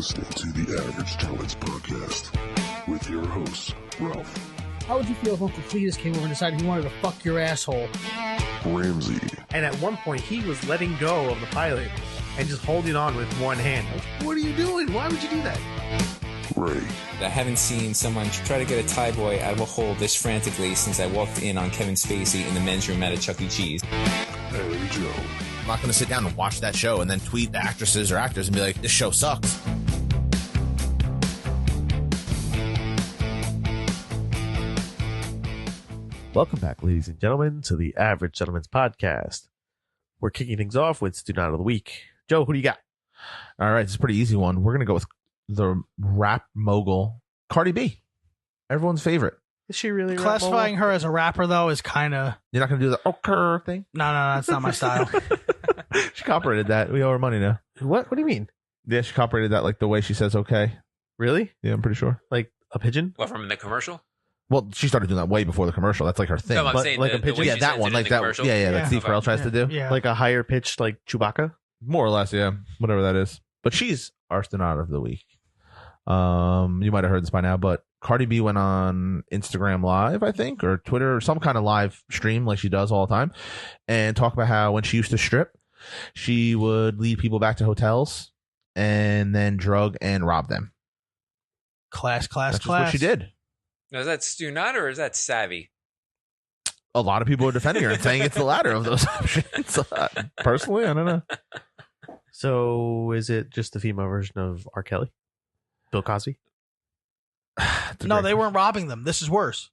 listening to the Average Talents Podcast with your host, Ralph. How would you feel if Uncle Cletus came over and decided he wanted to fuck your asshole? Ramsey. And at one point, he was letting go of the pilot and just holding on with one hand. What are you doing? Why would you do that? Ray. I haven't seen someone try to get a Thai boy out of a hole this frantically since I walked in on Kevin Spacey in the men's room at a Chuck E. Cheese. Hey, Joe. I'm not going to sit down and watch that show and then tweet the actresses or actors and be like, this show sucks. Welcome back, ladies and gentlemen, to the Average Gentleman's Podcast. We're kicking things off with Student Out of the Week. Joe, who do you got? All right, it's a pretty easy one. We're going to go with the rap mogul, Cardi B. Everyone's favorite. Is she really Classifying her as a rapper, though, is kind of... You're not going to do the okay thing? No, that's not my style. She copyrighted that. We owe her money now. What? What do you mean? Yeah, she copyrighted that like the way she says okay. Really? Yeah, I'm pretty sure. Like a pigeon? What, from the commercial? Well, she started doing that way before the commercial. That's like her thing. No, I'm But saying like the a pigeon? way yeah, she that says one. it in Like the that. commercial. Yeah, that Yeah. Steve Carell tries to do. Yeah. Like a higher pitched, like Chewbacca? More or less, yeah. Whatever that is. But she's our Student of the Week. You might have heard this by now, but Cardi B went on Instagram Live, I think, or Twitter, or some kind of live stream like she does all the time, and talk about how when she used to strip, she would lead people back to hotels and then drug and rob them. Class. That's just what she did. Now, is that Stu Nut or is that Savvy? A lot of people are defending her and saying it's the latter of those options. Personally, I don't know. So is it just the female version of R. Kelly? Bill Cosby? No, they weren't robbing them. This is worse.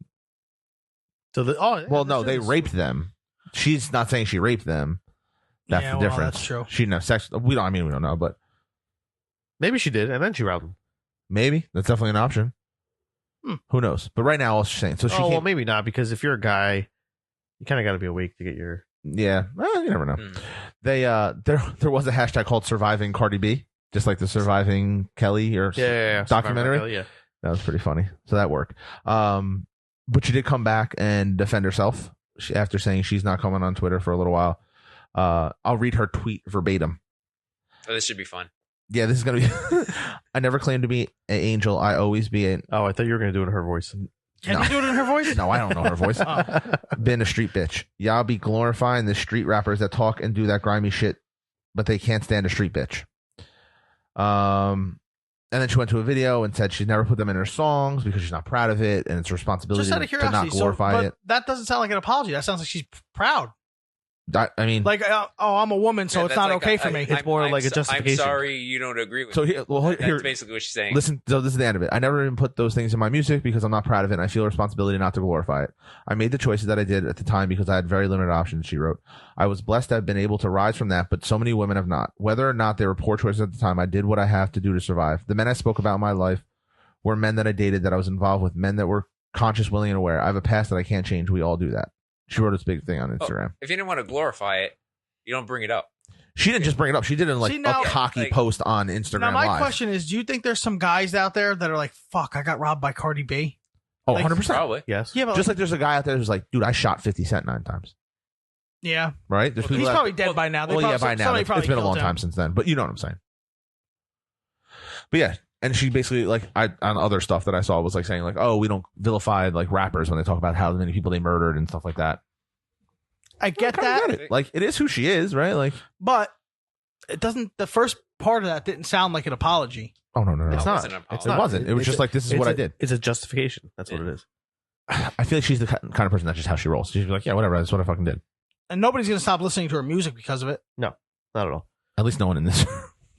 So Well, no, they raped them. She's not saying she raped them. That's Yeah, the well, difference. that's true. She didn't have sex. We don't know, but maybe she did, and then she robbed him. maybe that's definitely an option. Who knows? But right now, all she's saying. So she Well, can't. maybe not, because if you're a guy, you kind of got to be awake to get your... Yeah, well, you never know. They there was a hashtag called Surviving Cardi B, just like the Surviving Kelly or documentary. Kelly, yeah. That was pretty funny. So that worked. But she did come back and defend herself after saying she's not coming on Twitter for a little while. I'll read her tweet verbatim. Oh, this should be fun. Yeah, this is gonna be. I never claimed to be an angel. I always be an. Oh, I thought you were going to do it in her voice. Can you do it in her voice? No, I don't know her voice. Been a street bitch. Y'all be glorifying the street rappers that talk and do that grimy shit, but they can't stand a street bitch. And then she went to a video and said she's never put them in her songs because she's not proud of it, and it's her responsibility Just out of to curiosity. not glorify but it. that doesn't sound like an apology. That sounds like she's proud. I mean, Like, I'm a woman, so Yeah, it's that's not like okay for me. It's more like a justification. I'm sorry you don't agree with so me. here, well, That's here, basically what she's saying. listen. So this is the end of it. I never even put those things in my music because I'm not proud of it, and I feel a responsibility not to glorify it. I made the choices that I did at the time because I had very limited options. She wrote, "I was blessed to have been able to rise from that, but so many women have not. Whether or not they were poor choices at the time, I did what I have to do to survive. The men I spoke about in my life were men that I dated, that I was involved with, men that were conscious, willing, and aware. I have a past that I can't change. We all do that." She wrote this big thing on Instagram. If you didn't want to glorify it, you don't bring it up. She didn't just bring it up. She did it in like See, now- a cocky like- post on Instagram Now, my Live. question is, do you think there's some guys out there that are like, fuck, I got robbed by Cardi B? Oh, like, 100%. Probably. Yes. Yeah, but Just like there's a guy out there who's like, dude, I shot 50 Cent 9 times. yeah. Right? There's Well, people He's that- probably dead by now. They Well, yeah, probably- by now. somebody It's probably been a long killed him. time since then, but you know what I'm saying. But yeah, and she basically, like, on other stuff that I saw was like saying, like, oh, we don't vilify like rappers when they talk about how many people they murdered and stuff like that. I get I that, get it. Like, it is who she is, right? Like, but it doesn't. The first part of that didn't sound like an apology. oh, no. It's No, it not. wasn't an It's apology. It wasn't. It was It's just a- like, this is it's what a- I did. It's a justification. That's what it is. I feel like she's the kind of person that's just how she rolls. She's like, yeah, whatever. That's what I fucking did. And nobody's gonna stop listening to her music because of it. Not at all. At least no one in this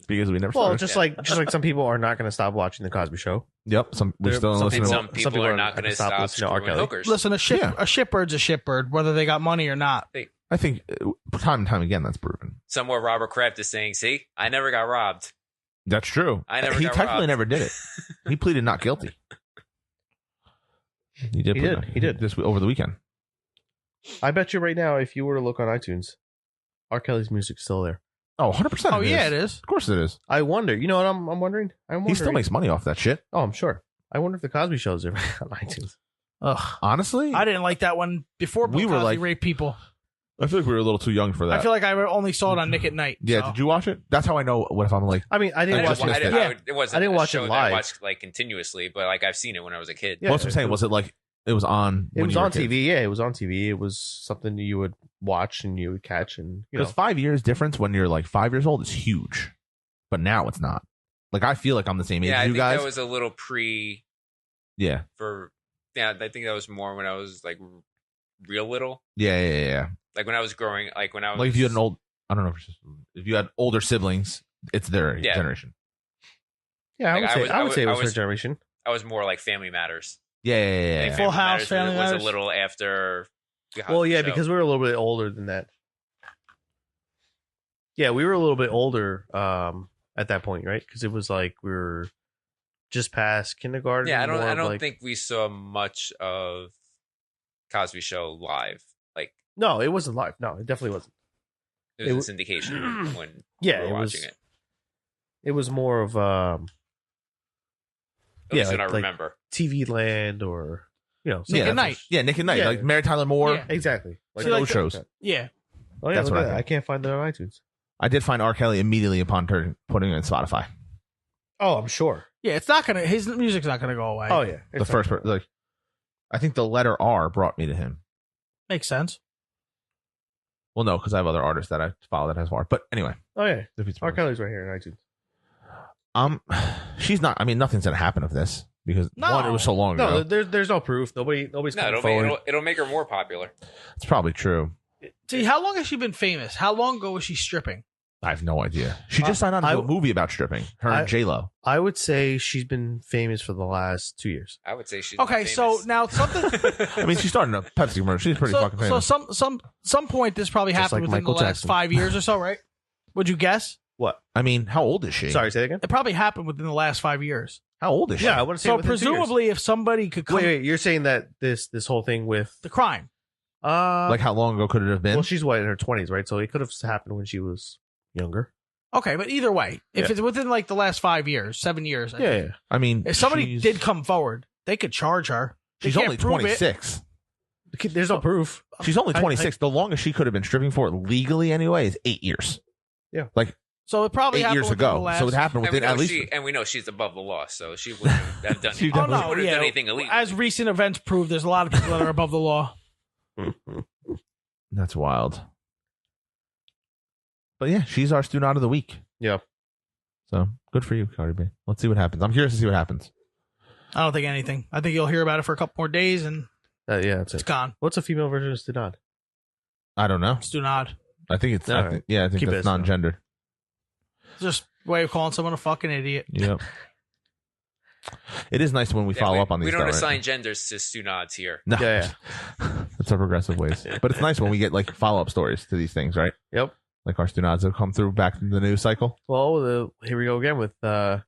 because we never Well, started. just like some people are not going to stop watching the Cosby Show. Yep. We There- still don't some listen And to some people are not going to stop listening to R. screwing Kelly. hookers. Listen, a shitbird's a shitbird, whether they got money or not. I think time and time again that's proven. Somewhere Robert Kraft is saying, see, I never got robbed. That's true. I never He got technically robbed. never did it. He pleaded not guilty. He did this over the weekend. I bet you right now, if you were to look on iTunes, R. Kelly's music's still there. Oh, 100%. Oh yeah, it is. Of course it is. I wonder. You know what I'm wondering? He still makes money off that shit. Oh, I'm sure. I wonder if the Cosby Show's are on iTunes. Ugh. Honestly, I didn't like that one before. We Bill were Cosby like- raped people. I feel like we were a little too young for that. I feel like I only saw it on Nick at Night. Yeah, so. Did you watch it? That's how I know what if I'm like. I mean, I didn't watch it. It wasn't. I didn't watch a show it that I live. watched like continuously, but like I've seen it when I was a kid. Yeah. What's I'm saying? Was it like it was on? It when was you were on kids? TV. Yeah, it was on TV. It was something you would watch and you would catch, and you know. Because 5 years difference when you're like 5 years old is huge, but now it's not. Like I feel like I'm the same age Yeah, I as you think guys. that was a little pre. Yeah. I think that was more when I was like real little. Yeah. Like when I was growing, like when I was Like if you had I don't know if you had older siblings, it's their generation. Yeah, Like, I would say it was her generation. I was more like Family Matters. Yeah. Like, Full House, was Family Matters. a little after. the Well, Cosby yeah, Show. because we were a little bit older than that. Yeah, we were a little bit older at that point, right? Because it was like we were just past kindergarten. Yeah, I more of don't like, think we saw much of Cosby Show live. Like No, it wasn't live. No, it definitely wasn't. it was a syndication when Yeah, we it were was. watching it. It was more of At least like- I like- remember. TV Land or Nick Yeah, at Night. Yeah, Nick and Night. Yeah. Like Mary Tyler Moore. Yeah. exactly. Like See, those like the- shows. Yeah. Oh yeah, That's look what at I that. think. I can't find it on iTunes. I did find R. Kelly immediately upon putting it in Spotify. Oh, I'm sure. Yeah, it's not gonna. His music's not gonna go away. Oh yeah, The first part, like, I think the letter R brought me to him. Makes sense. Well, no, because I have other artists that I follow that has R. But anyway, Oh yeah, if it's R. Kelly's right here in iTunes. she's not. I mean, nothing's gonna happen of this because No. one, it was so long No, ago. there's no proof. Nobody's No, coming forward. it'll make her more popular. It's probably true. See, how long has she been famous? How long ago was she stripping? I have no idea. She just signed on to I- a movie about stripping. Her and J Lo. I would say she's been famous for the last 2 years. I would say she's Okay, not so famous. now something. I mean, she started a Pepsi commercial. She's pretty fucking so famous. some point this probably Just happened like within Michael the last Jackson. 5 years or so, right? Would you guess? What? I mean, how old is she? Sorry, say that again. It probably happened within the last 5 years. How old is she? Yeah, I want to say So within 2 years. presumably, if somebody could come, Wait, you're saying that this whole thing with the crime. Like, how long ago could it have been? well, she's what, in her 20s, right? So it could have happened when she was younger. Okay, but either way, if Yeah. it's within like the last 5 years, 7 years, I think, Yeah. I mean, if somebody she's- did come forward, they could charge her. They she's can't only prove it. 26. There's no proof. She's only I- 26. The longest she could have been stripping for legally anyway is 8 years. Yeah. Like So it probably 8 happened years within the ago. last, So it happened and we within know at least. we know she's above the law, so she wouldn't have done She anything. Oh no, wouldn't have yeah. done anything illegal. As recent events prove, there's a lot of people that are above the law. That's wild. But yeah, she's our student of the week. Yeah. So good for you, Cardi B. Let's see what happens. I'm curious to see what happens. I don't think anything. I think you'll hear about it for a couple more days and Yeah, that's it's it. gone. What's a female version of Stunad? I don't know. It's do not. I think it's. All I right. think, yeah, I think Keep it that's as no. non-gendered. Just a way of calling someone a fucking idiot. Yep. It is nice when we Yeah, follow up on these. We don't though, right? assign genders to stunads here. No. Yeah, That's our progressive ways. But it's nice when we get like follow-up stories to these things, right? Yep. Like our stunads have come through back in the news cycle. Well, here we go again with Jussie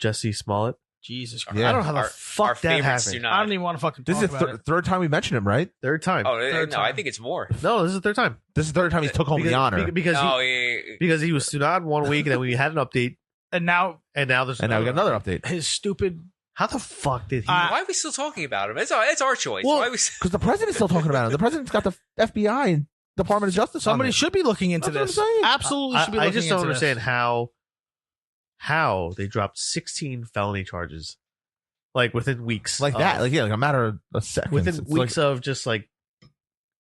Smollet. Jesus Christ. Yeah. I don't know how the Our fuck that favorite happened. Stunad. I don't even want to fucking This talk is about the it. third time we mentioned him, right? Third time. Oh, Third no, I time. think it's more. No, this is the third time. This is the third time he's took home the honor. Because Oh, he, yeah. because he was Stunad 1 week, and then we had an update, And now and now there's And now we got another update. his stupid. How the fuck did he? Why are we still talking about him? It's our choice. Well, Why are we Because the president's still talking about him. The president's got the FBI and Department of Justice. on Somebody it. should be looking into That's this. what I'm saying. Absolutely should be I looking just don't into understand this. how they dropped 16 felony charges, like within weeks, like that. Like a matter of a second. within weeks of just like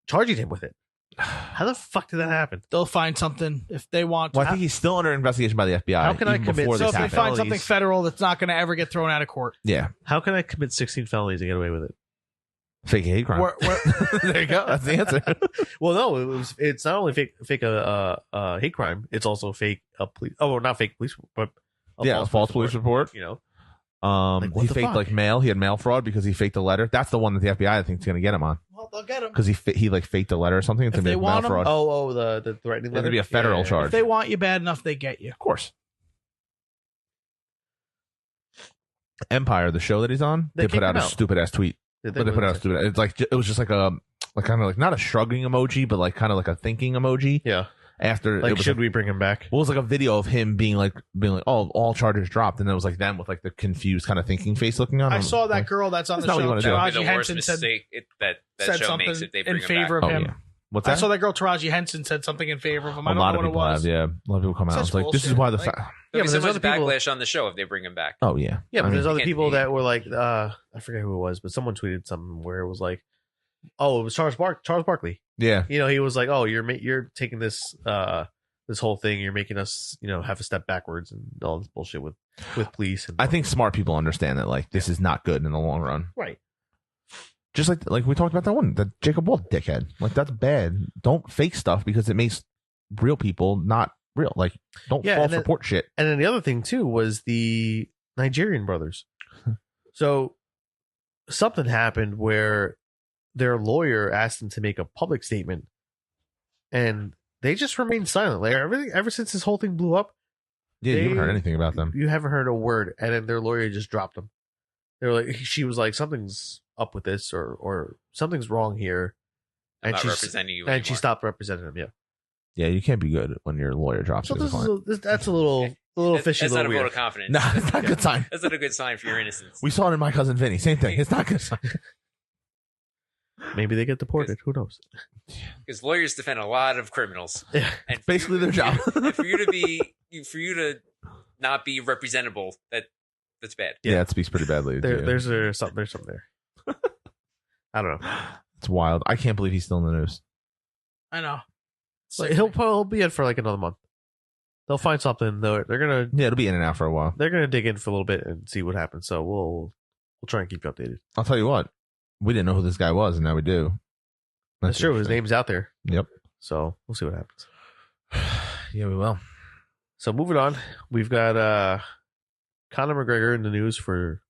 charging him with it. How the fuck did that happen? They'll find something if they want to. Well, I think he's still under investigation by the FBI. How can I even commit- before so this if they happened? find something felonies. federal that's not going to ever get thrown out of court. Yeah, How can I commit 16 felonies and get away with it? fake hate crime. there you go. That's the answer. Well, no, it's not only fake hate crime. It's also fake police. Oh, not fake police, but a false police report. You know, Like, He what the faked fuck? like mail. He had mail fraud because he faked a letter. That's the one that the FBI I think is going to get him on Well, they'll get him. because he like faked a letter or something. It's If going to they be mail want him- fraud. the threatening It's letter. gonna be a federal charge. If they want you bad enough, they get you. Of course. Empire, the show that he's on, They they put kicked out him a out. stupid ass tweet. Did But they put out a stupid. It's like it was just like a kind of like not a shrugging emoji, but like kind of like a thinking emoji. Yeah, After like it was should we bring him back? Well, it was like a video of him being like, oh, all charges dropped, and then it was like them with like the confused kind of thinking face looking on. I him. saw that Like, girl that's on That's the not what you show. wanna do. That would be Taraji the worst Henson said mistake that said show something makes if they in bring him favor back. of Oh, him. yeah. What's I that? saw that girl Taraji Henson said something in favor of him. I A don't lot know of what it people was. have, yeah. A lot of people come out. Such It's like, this is bullshit. why the Like- There'll be but so there's much other people- backlash on the show if they bring him back. Oh, yeah. Yeah, but I there's mean, other can't people be- that were like, I forget who it was, but someone tweeted something where it was like, oh, it was Charles Barkley. yeah. You know, he was like, oh, you're taking this this whole thing, you're making us, you know, have a step backwards and all this bullshit with police. And I think smart people understand that, like, this is not good in the long run. right. Just like we talked about that Jacob Walt dickhead. Like, that's bad. Don't fake stuff because it makes real people not real. Like, don't Yeah, false and then- report shit. And then the other thing too was the Nigerian brothers. So something happened where their lawyer asked them to make a public statement, and they just remained silent. Like everything, ever since this whole thing blew up, Yeah, you haven't heard anything about them. you haven't heard a word. And then their lawyer just dropped them. They were like, she was like, something's up with this, or something's wrong here, I'm and not she's representing you and she anymore. stopped representing them. Yeah. Yeah, you can't be good when your lawyer drops So you as a client. that's a little fishy, That's not a little vote weird. of confidence. No, it's not a good sign. That's not a good sign for your innocence. We saw it in My Cousin Vinny. Same thing. It's not good sign. Maybe they get deported. Who knows? Because lawyers defend a lot of criminals. Yeah. And for Basically you- their job. and for you to not be representable, that's bad. Yeah, it speaks pretty badly. to you. There's something there. I don't know. It's wild. I can't believe he's still in the news. I know. Like, he'll be in for like another month. They'll find something. They're gonna Yeah, it'll be in and out for a while. dig in for a little bit and see what happens. So we'll try and keep you updated. I'll tell you what. We didn't know who this guy was, and now we do. That's true. His interesting. name's out there. Yep. So we'll see what happens. Yeah, we will. So moving on, we've got Conor McGregor in the news for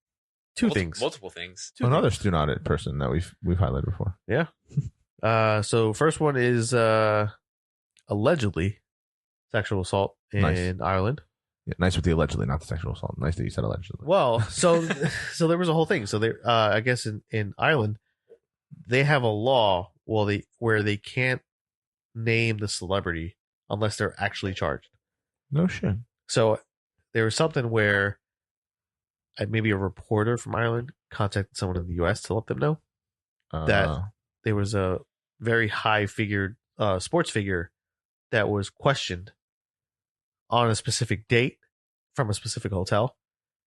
two things. Multiple things. Another student audit person that we've highlighted before. So first one is allegedly sexual assault in Nice. Ireland. Yeah, nice with the allegedly, not the sexual assault. Nice that you said allegedly. Well, so there was a whole thing. So there, I guess in Ireland, they have a law where they can't name the celebrity unless they're actually charged. No shit. So there was something where maybe a reporter from Ireland contacted someone in the U.S. to let them know that there was a very high figured sports figure that was questioned on a specific date from a specific hotel.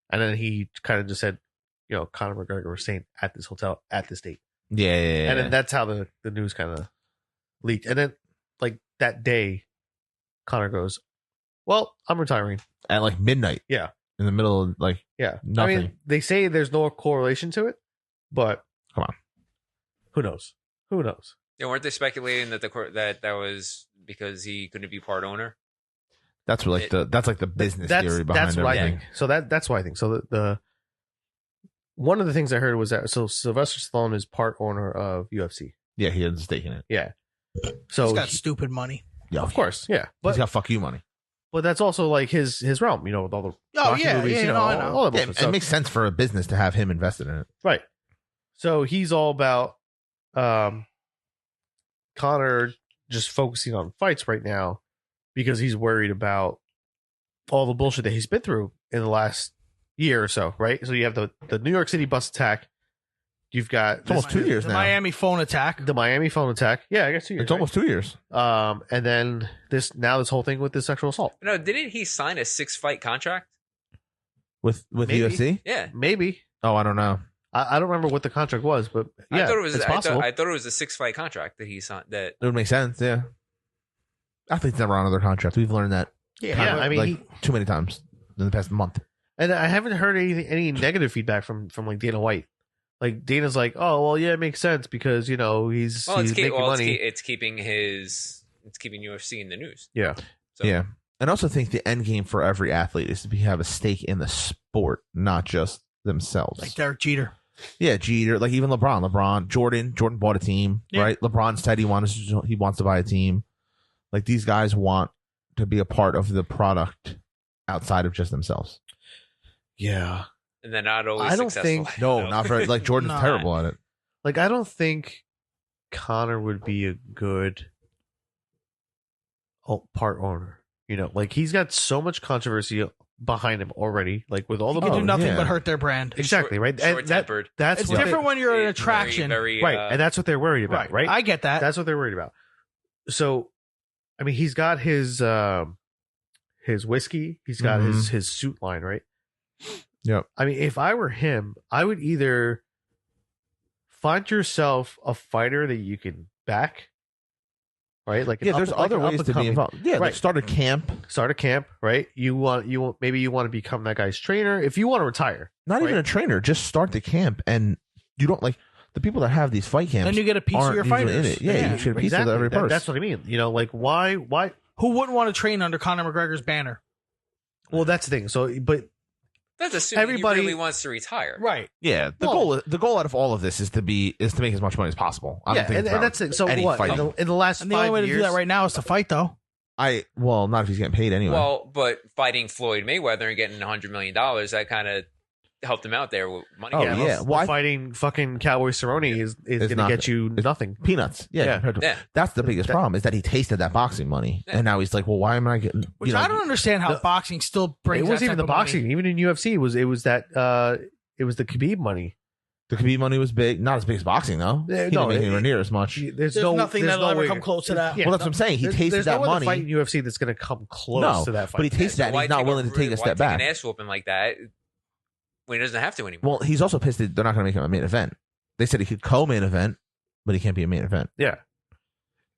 And then he kind of just said, you know, Conor McGregor was staying at this hotel at this date. Yeah. And then that's how the news kind of leaked. And then like that day, Conor goes, well, I'm retiring. at like midnight. Yeah. In the middle of like Yeah. Nothing. I mean, they say there's no correlation to it, but Come on. Who knows? Who knows? Yeah, weren't they speculating that that was because he couldn't be part owner? that's like that's like the business theory behind that's what I everything. think. So that's what I think. So the one of the things I heard was that Sylvester Stallone is part owner of UFC. Yeah, he had a stake in it. Yeah. So He's got stupid money. Yeah, of course, yeah. He's But got fuck you money. that's also like his realm, you know, with all the Oh, Rocky yeah, movies, yeah, you know, no, I know. all that Yeah, bullshit it stuff. makes sense for a business to have him invested in it. Right. So he's all about Conor just focusing on fights right now because he's worried about all the bullshit that he's been through in the last year or so, right? So you have the New York City bus attack. You've got It's almost 2 years The now. Miami phone attack. the Miami phone attack. Yeah, I guess 2 years. It's almost 2 years. right? And then this whole thing with the sexual assault. No, didn't he sign a 6-fight contract? With Maybe. UFC? Yeah. Maybe. Oh, I don't know. I don't remember what the contract was, but yeah, I thought it was. it's possible. I thought it was a 6-fight contract that he signed. That It would make sense, yeah. Athletes never honor their contract. We've learned that yeah, I mean, like too many times in the past month. and I haven't heard any negative feedback from like Dana White. Like Dana's like, oh well, yeah, it makes sense because you know he's making money. it's keeping UFC in the news. Yeah. So, Yeah. And I also think the end game for every athlete is to have a stake in the sport, not just themselves. Like Derek Jeter. Yeah, Jeter, like even LeBron, Jordan bought a team, Yeah. right? LeBron said he wants to buy a team. Like these guys want to be a part of the product outside of just themselves. Yeah. and they're not always I don't successful. think- No, not very. Like Jordan's No. terrible at it. Like I don't think Conor would be a good part owner. You know, like he's got so much controversy behind him already. Like with all He the can do nothing yeah. but hurt their brand. exactly right. And Short-tempered. that's It's what different when you're an Very, attraction. very, right, and that's what they're worried about. Right. I get that. That's what they're worried about. So, I mean, he's got his whiskey. He's got his suit line, right? Yep. I mean, if I were him, I would either find yourself a fighter that you can back, right? Like, there's other ways to be involved. Yeah, right. Like start a camp. Start a camp, right? Maybe you want to become that guy's trainer if you want to retire. Not even a trainer. Just start the camp, and you don't like the people that have these fight camps. Then you get a piece of your aren't usually fighters. in it. Yeah, you should get a piece of every person. That's what I mean. You know, like why? Who wouldn't want to train under Conor McGregor's banner? Well, that's the thing. So, but That's assuming everybody he really wants to retire. Right. Yeah, the goal out of all of this is to make as much money as possible. I don't think it's and about that's it. So any what? fighting. In the last And the 5 only way to years, do that right now is to fight, though. Not if he's getting paid anyway. Well, but fighting Floyd Mayweather and getting $100 million, that kind of helped him out there with money. Oh, yeah. Well, fighting fucking Cowboy Cerrone is going to get you nothing. Peanuts. Yeah. Yeah. That's the biggest problem is that he tasted that boxing money, and now he's like, well, why am I getting? Which I don't understand how boxing still brings. It wasn't even that the type of boxing. money. Even in UFC, it was the Khabib money. The Khabib money was big, not as big as boxing though. He didn't make anywhere near as much. There's nothing that'll ever come close to that. Yeah, Well, that's what I'm saying. He tasted there's that no other money. fight in UFC that's going to come close to that fight. But he tasted that, and he's not willing to take a step back. An ass whooping like that when he doesn't have to anymore. Well, he's also pissed that they're not going to make him a main event. They said he could co-main event, but he can't be a main event. Yeah.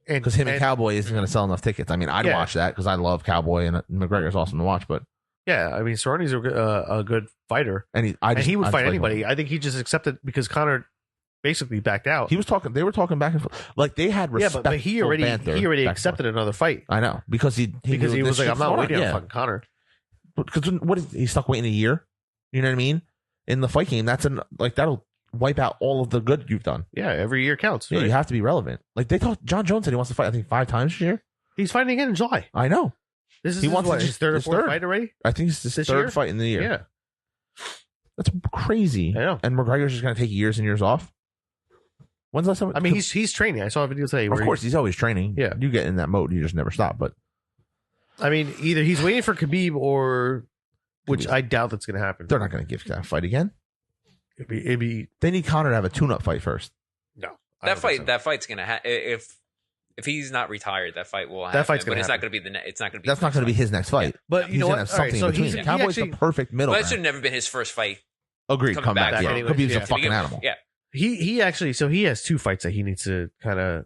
Because him and Cowboy isn't going to sell enough tickets. I mean, I'd watch that because I love Cowboy, and McGregor's awesome to watch. But yeah, I mean, Cerrone's a good fighter, and he would fight anybody. I think he just accepted because Conor basically backed out. He was talking. They were talking back and forth. Like they had respect. Yeah, but he already accepted another fight. I know because he was like, I'm not waiting on fucking Conor. Because he stuck waiting a year. You know what I mean? In the fight game, that'll wipe out all of the good you've done. Yeah, every year counts. Yeah, right? you have to be relevant. Like John Jones said he wants to fight. I think 5 times this year. He's fighting again in July. I know. He wants his third or fourth fight already. I think it's his third fight in the year. Yeah, that's crazy. I know. And McGregor's just going to take years and years off. When's the last time? I mean, he's training. I saw a video today. Of course, he's always training. Yeah, you get in that mode, you just never stop. But I mean, either he's waiting for Khabib or, which I doubt that's going to happen. They're not going to give that fight again. It'd be. They need Conor to have a tune-up fight first. No, that fight's going to happen. If he's not retired, that fight will happen. That fight's going to happen. It's not going to be. That's not going to be his next fight. Yeah. But you know what? Have something in between. Cowboy's the perfect middle. But that should have never been his first fight. Agreed. Come back. Yeah. Anyways, Khabib's a fucking animal. Yeah. He actually, so he has 2 fights that he needs to kind of.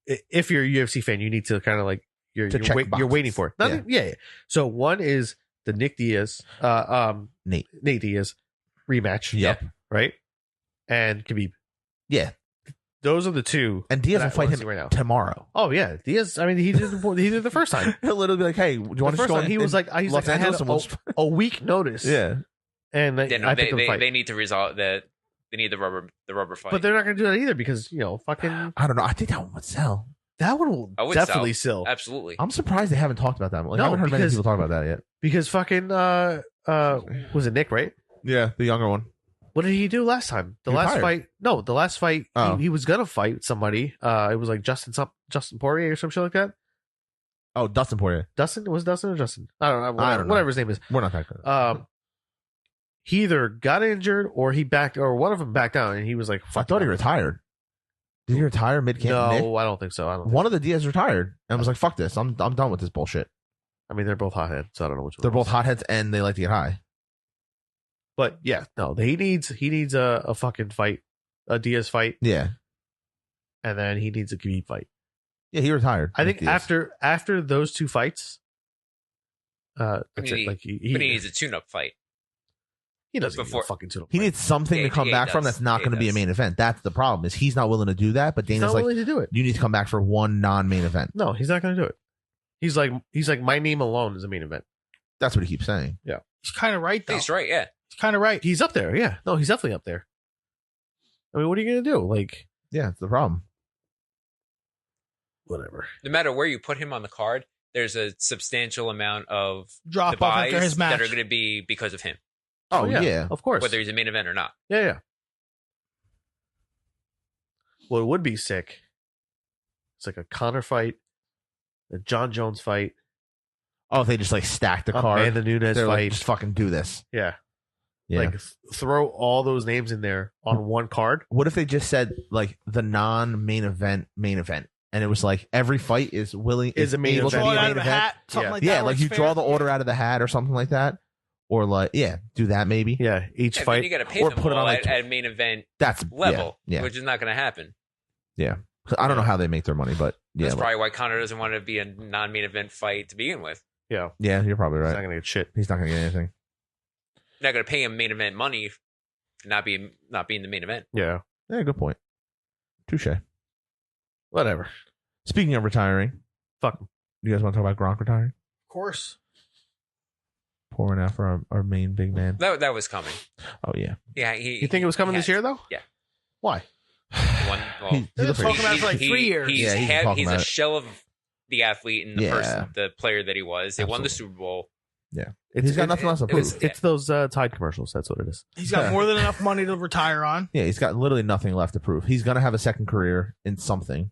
If you're a UFC fan, you need to kind of like you're waiting for. Yeah. So one is the Nate Diaz rematch. Yep. Right. And Khabib. Yeah. Those are the 2. And Diaz will fight him right now. tomorrow. Oh yeah, Diaz. I mean, he did the first time. He'll literally be like, "Hey, do you want to go?" He was like, I had a week notice. Yeah. And they need to resolve that. They need the rubber fight. But they're not going to do that either because fucking. I don't know. I think that one would sell. That one will definitely sell. Absolutely. I'm surprised they haven't talked about that. I haven't heard many people talk about that yet. Because fucking was it Nick, right? Yeah, the younger one. What did he do last time? The last fight, he was gonna fight somebody. It was like Justin Poirier or some shit like that. Oh, Dustin Poirier. Dustin or Justin? I don't know. Whatever his name is. We're not that good. He either got injured or he backed, or one of them backed down, and he was like, I thought he retired. Did he retire mid-camp? No, I don't think so. One of the Diaz retired and was like, "Fuck this! I'm done with this bullshit." I mean, they're both hotheads, so I don't know which one. They're both hotheads, and they like to get high. But yeah, no, he needs a fucking fight, a Diaz fight. Yeah, and then he needs a Khabib fight. Yeah, he retired. I think Diaz. after those 2 fights, that's it. Like he needs a tune-up fight. He doesn't need a fucking tune-up. He needs something to come back from that's not going to be a main event. That's the problem. Is he's not willing to do that. But Dana's willing to do it. You need to come back for one non-main event. No, he's not going to do it. He's like my name alone is a main event. That's what he keeps saying. Yeah, he's kind of right though. He's right. Yeah, he's kind of right. He's up there. Yeah, no, he's definitely up there. I mean, what are you going to do? Like, yeah, it's the problem. Whatever. No matter where you put him on the card, there's a substantial amount of drop off after his match that are going to be because of him. Oh yeah, of course. Whether he's a main event or not. Yeah. Well, it would be sick. It's like a Conor fight, a John Jones fight. Oh, if they just like stack the card. Amanda Nunes fight. Like, just fucking do this. Yeah. Like throw all those names in there on one card. What if they just said like the non-main event main event? and it was like every fight is Is a main able to event. be Draw a it out main of a event. hat, something Yeah. like Yeah, that. like you draw the order out of the hat or something like that, or like do that maybe. Yeah, each I mean, fight. you got to pay or them put it on, all like, at main event That's level, Yeah, which is not going to happen. yeah. I don't know how they make their money, but yeah, That's probably why Conor doesn't want to be a non-main event fight to begin with. Yeah, yeah, you're probably he's right. not gonna get shit. He's not gonna get anything. Not going to pay him main event money for not being the main event. Yeah, Yeah, good point. Touche. whatever. Speaking of retiring, Fuck him. you guys want to talk about Gronk retiring? Of course. Pouring out for our main big man. That was coming. Oh yeah, Yeah, You think it was coming this year though? Yeah. Why? One, well, He They've been looks like- talking about it for like 3 years. He's, Yeah, he's been talking he's about a it. shell of the athlete and the Yeah. person, the player that he was. They won the Absolutely. Super Bowl. he's got nothing else to it prove. was- It's those Tide commercials. That's what it is. He's got more than enough money to retire on. Yeah, he's got literally nothing left to prove. He's gonna have a second career in something,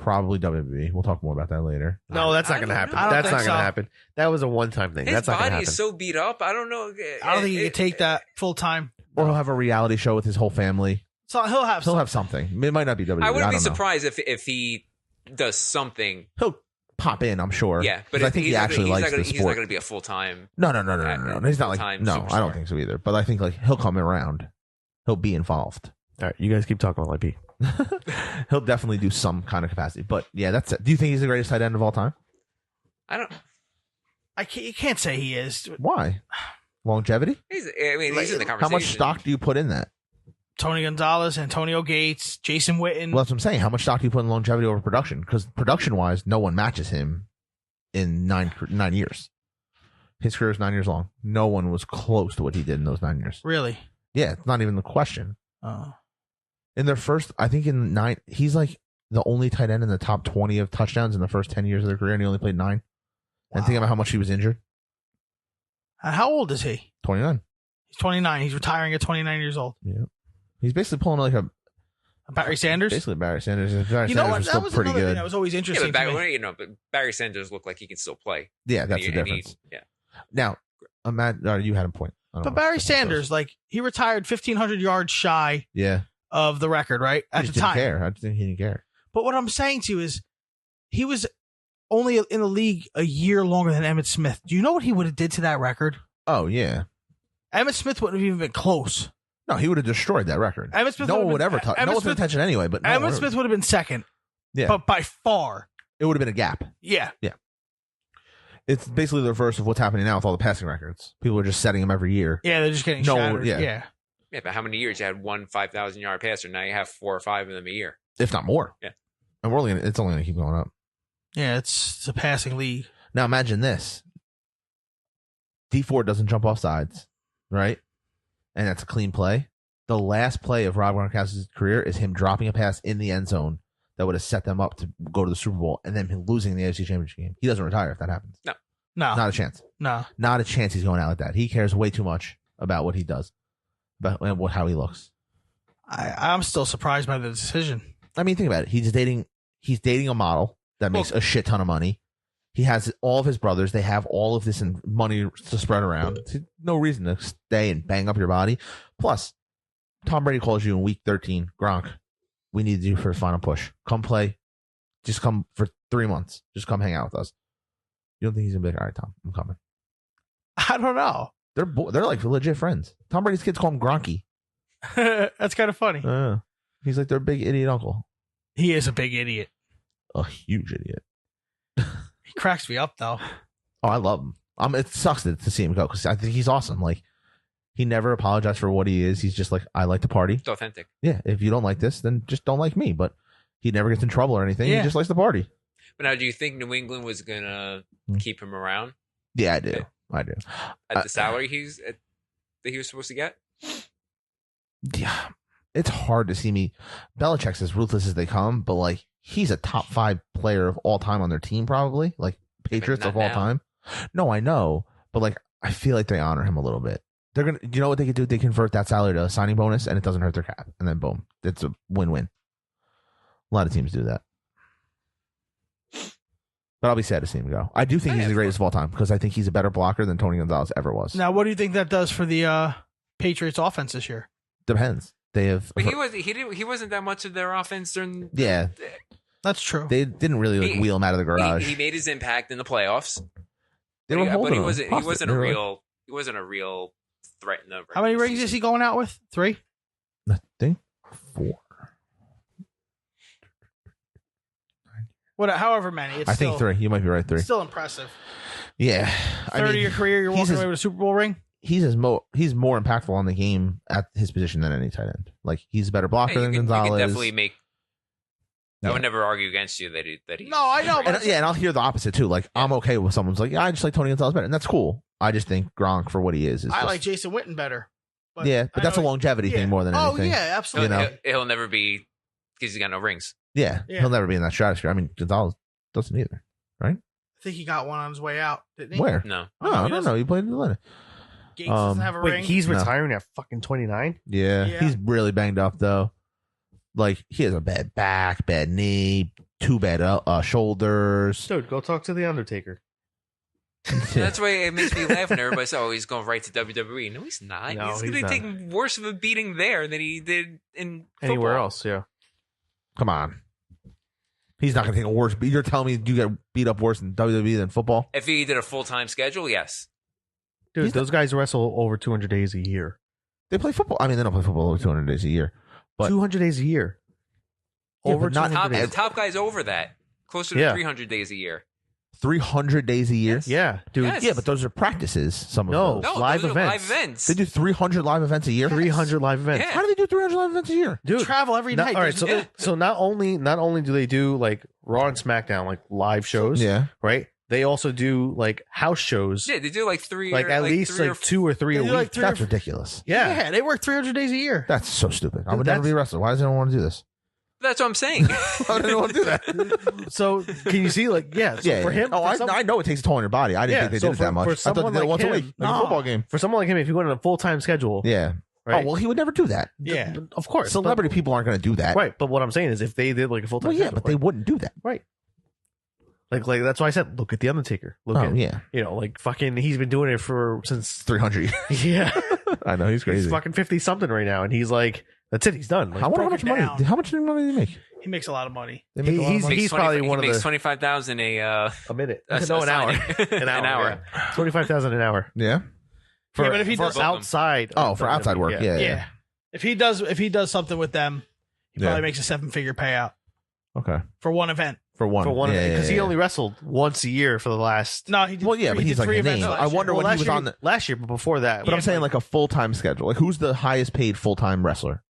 probably WWE. We'll talk more about that later. No, that's not I gonna don't happen. know. I don't That's think not gonna so. happen. That was a one-time thing. His That's not gonna body happen. is so beat up. I don't know. I don't think he could take that full time. Or he'll have a reality show with his whole family. So he'll have. He'll have something. It might not be WWE. I wouldn't be don't know. surprised if he does something. He'll pop in, I'm sure. Yeah, but 'Cause I think he actually likes the he's not sport. going to be a full time. No. He's not like full-time no. I superstar. don't think so either. But I think like he'll come around. He'll be involved. All right, you guys keep talking while I pee. He'll definitely do some kind of capacity. But yeah, that's it. Do you think he's the greatest tight end of all time? I don't. You can't say he is. Why? Longevity? He's in the conversation. How much stock do you put in that? Tony Gonzalez, Antonio Gates, Jason Witten. Well, that's what I'm saying. How much stock do you put in longevity over production? Because production-wise, no one matches him in 9 years. His career is 9 years long. No one was close to what he did in those 9 years. Really? Yeah, it's not even the question. Oh. In their first, I think in 9, he's like the only tight end in the top 20 of touchdowns in the first 10 years of their career, and he only played 9. And think about how much he was injured. How old is he? 29. He's 29. He's retiring at 29 years old. Yeah. He's basically pulling like a Barry Sanders? basically Barry Sanders. Barry You know Sanders what? was That still was pretty another thing good. that was always Yeah, interesting but, to me. but Barry Sanders looked like he can still play. Yeah, that's the And difference. yeah. Now, you had a point. I don't But know. Barry That's what it Sanders, was. like, he retired 1,500 yards shy Yeah. of the record, right? He At just the didn't time. care. I just think he didn't care. But what I'm saying to you is, he was only in the league a year longer than Emmitt Smith. Do you know what he would have did to that record? Oh, yeah. Emmitt Smith wouldn't have even been close. No, he would have destroyed that record. Emmitt Smith No one would've would been- ever touch. Emmitt No one's paying Smith- attention anyway, but no one Emmitt would- Smith would have been second, Yeah. but by far. It would have been a gap. Yeah. It's basically the reverse of what's happening now with all the passing records. People are just setting them every year. Yeah, they're just getting No, shattered. yeah. Yeah. Yeah, but how many years you had one 5,000-yard passer? Now you have 4 or 5 of them a year. If not more. Yeah. And it's only going to keep going up. Yeah, it's a passing league. Now imagine this. D4 doesn't jump off sides, right? And that's a clean play. The last play of Rob Gronkowski's career is him dropping a pass in the end zone that would have set them up to go to the Super Bowl and then him losing the AFC Championship game. He doesn't retire if that happens. No. Not a chance. No. Not a chance he's going out like that. He cares way too much about what he does, about how he looks. I'm still surprised by the decision. I mean, think about it. He's dating a model that makes a shit ton of money. He has all of his brothers. They have all of this money to spread around. No reason to stay and bang up your body. Plus, Tom Brady calls you in week 13, Gronk, we need you for a final push. Come play. Just come for 3 months. Just come hang out with us. You don't think he's going to be like, all right, Tom, I'm coming. I don't know. They're like legit friends. Tom Brady's kids call him Gronky. That's kind of funny. He's like their big idiot uncle. He is a big idiot. A huge idiot. He cracks me up, though. Oh, I love him. It sucks to see him go because I think he's awesome. Like, he never apologized for what he is. He's just like, I like to party. It's authentic. Yeah, if you don't like this, then just don't like me. But he never gets in trouble or anything. Yeah. He just likes to party. But now, do you think New England was going to keep him around Yeah, I do. Okay. I do. at the salary that he was supposed to get? Yeah, it's hard to see me. Belichick's as ruthless as they come, but like he's a top 5 player of all time on their team, probably like Patriots not of all now. time. No, I know, but like I feel like they honor him a little bit. They're gonna, you know what they could do? They convert that salary to a signing bonus, and it doesn't hurt their cap, and then boom, it's a win-win. A lot of teams do that, but I'll be sad to see him go. I do think he's the greatest of all time because I think he's a better blocker than Tony Gonzalez ever was. Now, what do you think that does for the Patriots offense this year? Depends. They have, But he wasn't that much of their offense during. yeah. That's true. They didn't really wheel him out of the garage. He made his impact in the playoffs. They were holding he him. wasn't a real threat in the How many rings is he going out with? 3? I think 4. However many. It's I think 3. You might be right. 3. Still impressive. Yeah. Third of your career, you're walking away with a Super Bowl ring? He's more impactful on the game at his position than any tight end. Like, he's a better blocker than Gonzalez. You can definitely make. I would never argue against you that he. No, I know. But and I'll hear the opposite too. Like, I'm okay with someone's like, I just like Tony Gonzalez better, and that's cool. I just think Gronk for what he is I like Jason Witten better. But that's a longevity thing more than anything. Oh yeah, absolutely. He'll never be because he's got no rings. Yeah, he'll never be in that stratosphere. I mean, Gonzalez doesn't either, right? I think he got one on his way out, didn't he? Where? No. No. He played in Atlanta. Gates doesn't have a ring. He's retiring at fucking 29? Yeah, he's really banged up though. Like, he has a bad back, bad knee, 2 bad shoulders. Dude, go talk to the Undertaker. That's why it makes me laugh when everybody says, "Oh, he's going right to WWE." No, he's not. No, he's going to take worse of a beating there than he did in anywhere football. else. Yeah, come on. He's not going to take a worse beat. You're telling me you get beat up worse in WWE than football? If he did a full-time schedule, yes. dude, those guys wrestle over 200 days a year. They play football. I mean, they don't play football over 200 days a year. But 200 days a year. Over The 200 days. top guy's over that. Closer to 300 days a year. 300 days a year? Yes. Yeah, dude. Yes. Yeah, but those are practices. Some of No. those. No, Live those are events. live events. They do 300 live events a year? 300 live events. Yeah. How do they do 300 live events a year? Dude, Travel every night. all right, so not only do they do like Raw and SmackDown like live shows, Yeah. right? They also do like house shows, Yeah, they do like three. like or, at least three like or 2 or 3 a They week. do like 3 That's ridiculous. yeah. They work 300 days a year. That's so stupid. I Dude, would never be a wrestler. Why does anyone want to do this? That's what I'm saying. Why does anyone want to do that? So can you see like so for him? Oh, for I know it takes a toll on your body. I didn't think they so did it that much. For I thought someone they did it like once a him, week, like a football game. For someone like him, if you went on a full-time schedule, Yeah. right? Oh, well, he would never do that. Yeah. Of course, Celebrity people aren't going to do that. Right, but what I'm saying is, if they did like a full time, Well, yeah, but they wouldn't do that. right. Like that's why I said, look at the Undertaker. Look Oh, at yeah. like fucking. He's been doing it since 300 years. yeah. I know, he's crazy. He's fucking 50 something right now, and he's like, that's it. He's done. Like, I wonder how much broke it money. down. How much money do they make? He makes a lot of money. They make a lot of money. he's probably one of makes the 25,000 a minute. a No, an hour. signing. An hour. Yeah. 25,000 an hour. Yeah. For, but if he for does- outside. Oh, for outside work. Yeah. Yeah. If he does something with them, he Yeah. probably makes a 7-figure payout Okay. for one event. For one. For one, Yeah, because he yeah. only wrestled once a year for the last. No, he did. Well, yeah, but he he's did like 3 a events name. last I year. wonder when he last was year, on the. last year, but before that. But I'm saying like a full time schedule. Like, who's the highest paid full time wrestler?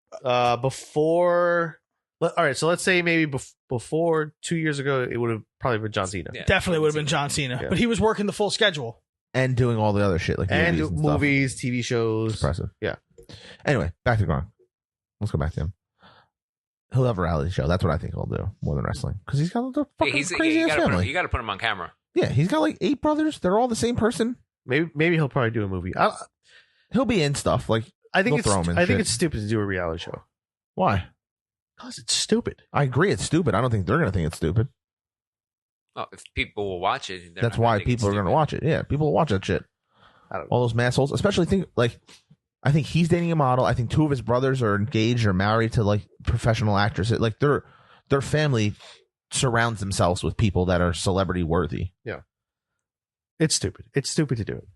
Before. All right, so let's say maybe before 2 years ago, it would have probably been John Cena. Yeah. Definitely would have been John Cena, Yeah. but he was working the full schedule. And doing all the other shit like And movies, stuff. movies, TV shows. Impressive. Yeah. Anyway, back to Gronk. Let's go back to him. He'll have a reality show. That's what I think he'll do more than wrestling because he's got the fucking crazy ass family. You got to put him on camera. Yeah, he's got like 8 brothers. They're all the same person. Maybe he'll probably do a movie. He'll be in stuff like. I think They'll throw him in I think shit. it's stupid to do a reality show Why? because it's stupid. I agree, it's stupid. I don't think they're gonna think it's stupid. Oh, if people will watch it, they're That's not gonna why think it's people are gonna stupid. watch it. Yeah, people will watch that shit. I don't know. All those massholes, especially think like. I think he's dating a model. I think 2 of his brothers are engaged or married to like professional actresses. Like their family surrounds themselves with people that are celebrity worthy. It's stupid. It's stupid to do it.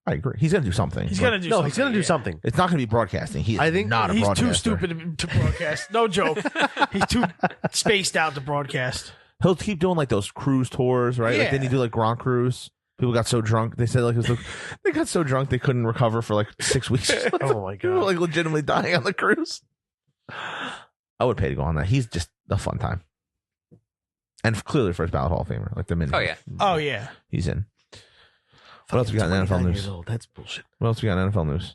I agree. He's gonna do something. He's but gonna do. No, something, he's gonna do yeah. something. It's not gonna be broadcasting. He is I think not a He's broadcaster. too stupid to broadcast. No joke. He's too spaced out to broadcast. He'll keep doing like those cruise tours, right? Like Yeah. then he do like Grand Cruise. People got so drunk. They said like they got so drunk they couldn't recover for like 6 weeks. Oh my They were god. like legitimately dying on the cruise. I would pay to go on that. He's just a fun time. And clearly first ballot Hall of Famer. Like the minute. Oh, yeah. Oh yeah. He's in. What else we got in NFL 29 news? years old. That's bullshit. What else we got in NFL news?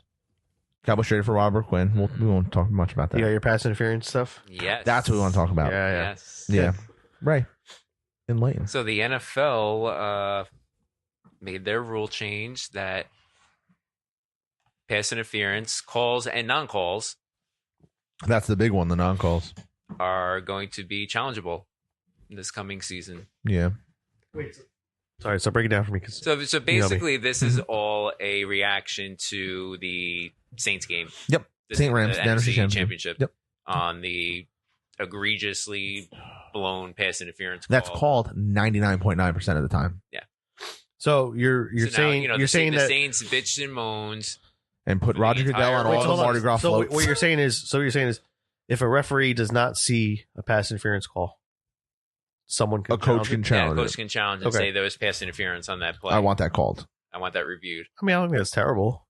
Cowboys traded for Robert Quinn. We won't talk much about that. You got your pass interference stuff. Yes. That's what we want to talk about. Yeah. Yes. Yeah. Right. Enlighten. So the NFL made their rule change that pass interference calls and non-calls That's the big one, the non-calls. are going to be challengeable this coming season. Yeah. Sorry, so break it down for me. So basically, this is all a reaction to the Saints game. Yep. The- Saint Rams, the NFC NFC Championship. Championship. Yep. On the egregiously blown pass interference call. That's called 99.9% of the time. So you're So now, saying the Saints bitched and moaned. And put For the Roger Goodell on entire- all the Mardi Gras So floats. what you're saying is, if a referee does not see a pass interference call, someone can A coach challenge can it? challenge Coach it. can challenge and Okay. say there was pass interference on that play. I want that called. I want that reviewed. I mean, I don't think that's terrible.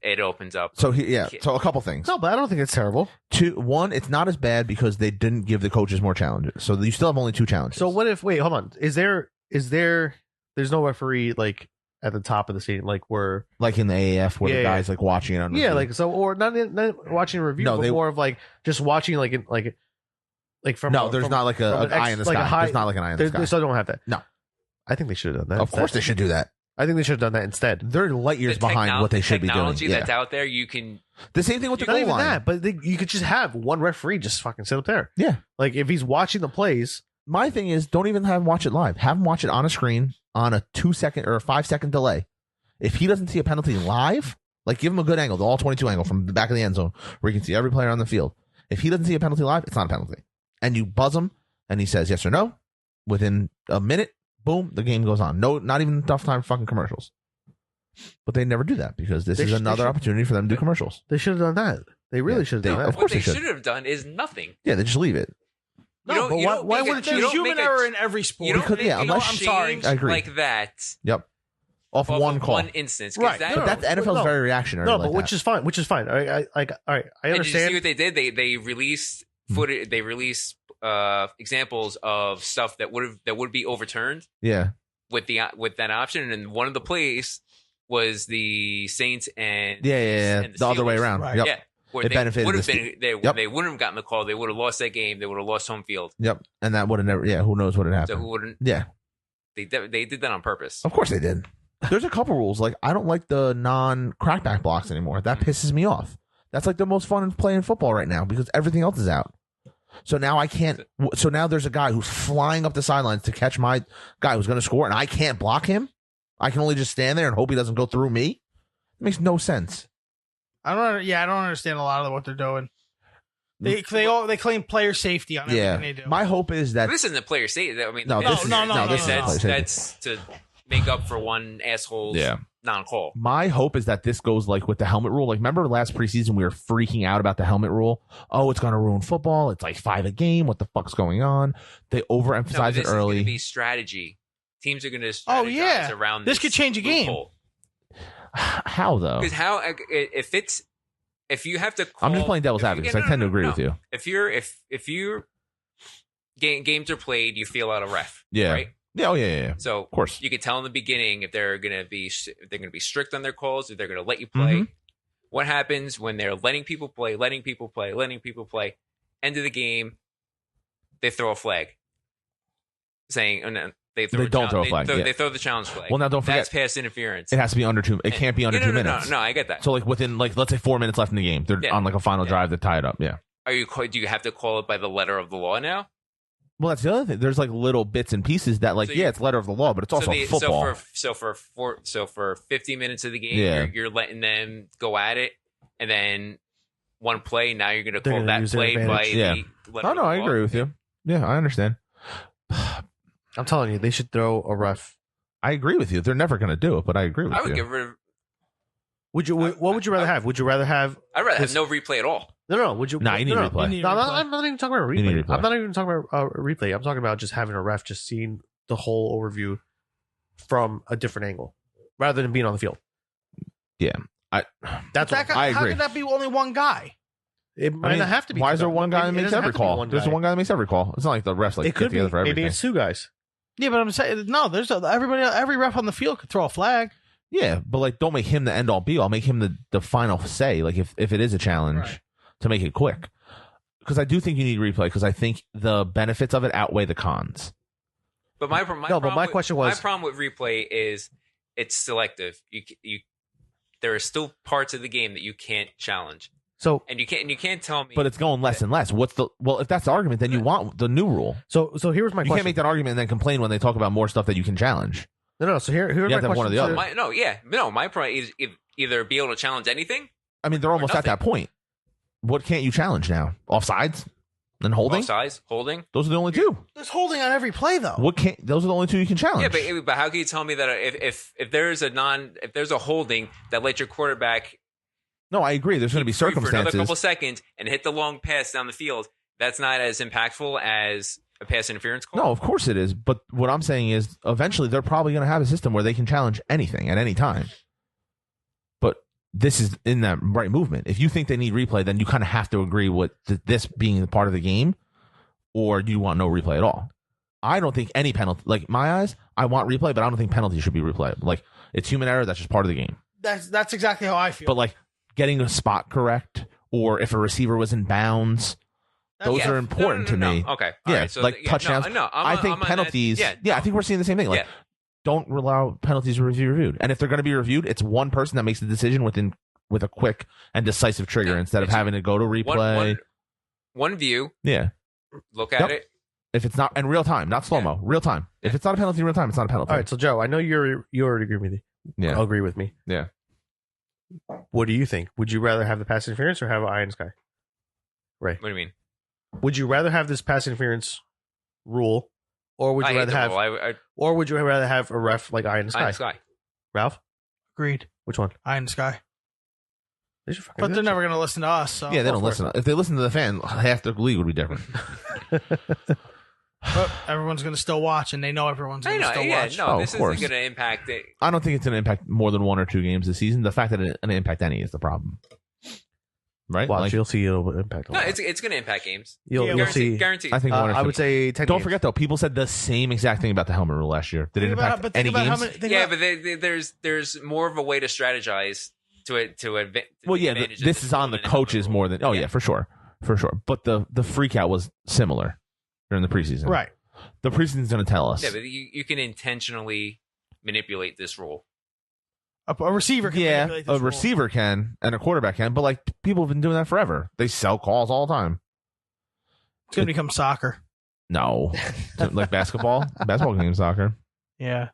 It opens up. So so a couple things. No, but I don't think it's terrible. One, it's not as bad because they didn't give the coaches more challenges. So you still have only 2 challenges. So what if? Wait, hold on. Is there? There's no referee like at the top of the stadium, like where. like in the AAF where Yeah, the guys like watching it on the Yeah, field. like so, or not watching a review, No, but they- more of like just watching like from. No, there's not like an eye in the sky. There's not like an eye in the They sky. still don't have that. No. I think they should have done that. Of course they should do that. I think they should have done that instead. They're light years The behind what they should be doing. technology Yeah. that's out there, you can. The same thing with the Not goal even line. that, but you could just have one referee just fucking sit up there. Yeah. Like if he's watching the plays. My thing is, don't even have him watch it live. Have him watch it on a screen on a 2-second or a 5-second delay. If he doesn't see a penalty live, like give him a good angle, the all 22 angle from the back of the end zone where you can see every player on the field. If he doesn't see a penalty live, it's not a penalty. And you buzz him and he says yes or no. Within a minute, boom, the game goes on. No, not even enough time for fucking commercials. But they never do that because this is another opportunity for them to do commercials. They should have done that. They really should have done that. Of What course they they should. should have done is nothing. Yeah, they just leave it. You don't- but you don't why make a- wouldn't you There's don't human make a- error in every sport. You don't Because- make yeah, a unless- I'm sorry. change I agree. like that Yep. Off off one of call. one instance. 'cause Right. That, But that's NFL's No. very reactionary. No, like but which that. is fine. Which is fine. All right, I and you see understand. what they did? They released footage. They released examples of stuff that would be overturned Yeah. with that option. And one of the plays was the Saints and Yeah. and The other way Steelers. around. Right. Yep. Yeah, where It they benefited would have the been. They Yep. wouldn't have gotten the call. They would have lost that game. They would have lost home field. Yep. And that would have never. Yeah. Who knows what had So happened? who wouldn't? Yeah. They did that on purpose. Of course they did. There's a couple rules. Like I don't like the non-crackback blocks anymore. That pisses me off. That's like the most fun playing football right now because everything else is out. So now I can't. So now there's a guy who's flying up the sidelines to catch my guy who's going to score, and I can't block him. I can only just stand there and hope he doesn't go through me. It makes no sense. I don't understand a lot of what they're doing. They claim player safety on everything they do. My hope is that This isn't the player safety. I mean, No, this is- no, this isn't that's, player that's to make up for one asshole's non-call. my hope is that this goes like with the helmet rule. Like, remember last preseason we were freaking out about the helmet rule? Oh, it's going to ruin football. It's like 5 a game. What the fuck's going on? They overemphasize this it early. is going to be strategy. Teams are going to strategize Oh, yeah. around This could change a game. How though? Because if you have to call, I'm just playing devil's if you advocate. get- So I tend to agree with you. If you're games are played, you feel out a ref. Yeah. Right. Yeah. Oh yeah. So Of course. you can tell in the beginning if they're going to be strict on their calls, if they're going to let you play. What happens when they're letting people play? End of the game, they throw a flag, saying, "Oh no." They don't throw a flag, yeah. They throw the challenge flag. Well, now don't forget- that's pass interference. It has to be under 2. It can't be under Yeah, 2 minutes. No, I get that. So like within like let's say 4 minutes left in the game, they're Yeah. on like a final drive to tie it up. Yeah. Do you have to call it by the letter of the law now? Well, that's the other thing. There's like little bits and pieces that like So it's letter of the law, but it's also football. So for 50 minutes of the game, Yeah. you're letting them go at it, and then one play. Now you're going to They're call gonna that use their play by advantage. Yeah. the letter Oh of no, the I law. agree with you. Yeah, I understand. I'm telling you, they should throw a ref. I agree with you. They're never going to do it, but I agree with I would you. get rid of. What would you rather have? Would you rather have? I'd rather have This- no replay at all. No. Would you? Nah, you need no, replay. You need No, replay. I'm not even talking about You need replay. replay. I'm not even talking about replay. I'm talking about just having a ref just seeing the whole overview from a different angle, rather than being on the field. Yeah. That's That what, guy, I how agree. could that be only one guy? it I might mean, not have to be. Why is there one guy that It makes doesn't every have to be call? There's one guy that makes every call. It's not like the refs like It get could be. together for everything. Maybe it's two guys. Yeah, but I'm saying no. There's every ref on the field could throw a flag. Yeah, but like don't make him the end all be all. Make him the final say. Like if it is a challenge, Right. to make it quick. Because I do think you need replay. Because I think the benefits of it outweigh the cons. But my question was- my problem with replay is it's selective. You there are still parts of the game that you can't challenge, So and you can't tell me. But it's going less and less. If that's the argument, then you want the new rule. so here's my You question. can't make that argument and then complain when they talk about more stuff that you can challenge. No. So here's You my have to have question. one or the other. My problem is either be able to challenge anything. I mean, they're almost at that point. What can't you challenge now? Offsides? And holding? Offsides, holding. Those are the only two. There's holding on every play though. Those are the only two you can challenge. Yeah, but how can you tell me that if there's a holding that lets your quarterback No, I agree. There's going to be for another circumstances. couple seconds and hit the long pass down the field, that's not as impactful as a pass interference call? No, of course it is. But what I'm saying is eventually they're probably going to have a system where they can challenge anything at any time. But this is in that right movement. If you think they need replay, then you kind of have to agree with this being part of the game, or do you want no replay at all? I don't think any penalty, like my eyes, I want replay, but I don't think penalties should be replayed. Like, it's human error. That's just part of the game. That's exactly how I feel. But like getting a spot correct, or if a receiver was in bounds, those are important to me. Okay. Yeah, right. So like touchdowns. I think penalties. I think we're seeing the same thing. Like, don't allow penalties to be reviewed. And if they're going to be reviewed, it's one person that makes the decision with a quick and decisive trigger instead of having to go to replay. One view. Yeah. Look at it. If it's not in real time, not slow mo, real time. If it's not a penalty in real time, it's not a penalty. All right, so Joe, I know you already agree with me. Yeah. I'll agree with me. Yeah. What do you think? Would you rather have the pass interference or have eye in the sky? Right. What do you mean? Would you rather have this pass interference rule, or would you rather have, or would you rather have a ref like eye in the sky? Eye in the sky. Ralph, Agreed. which one? Eye in the sky. But They're never going to listen to us. So. Yeah, they don't listen. If they listen to the fan, half the league would be different. But everyone's going to still watch, and they know everyone's going to still watch. No, this isn't going to impact it. I don't think it's going to impact more than 1 or 2 games this season. The fact that it's going to impact any is the problem. Right? Watch, you'll see it'll impact. No, it's going to impact games. You'll see. Guaranteed. I think I would say 10 Don't games. forget though, people said the same exact thing about the helmet rule last year. Did it impact any games? But there's more of a way to strategize this is on the coaches more than. Oh yeah, for sure. But the freak out was similar during the preseason. Right. The preseason's going to tell us. Yeah, but you can intentionally manipulate this rule. A receiver can manipulate this rule. Receiver can, and a quarterback can, but like people have been doing that forever. They sell calls all the time. It's going to become soccer. No. Like basketball? Basketball can be soccer. Yeah.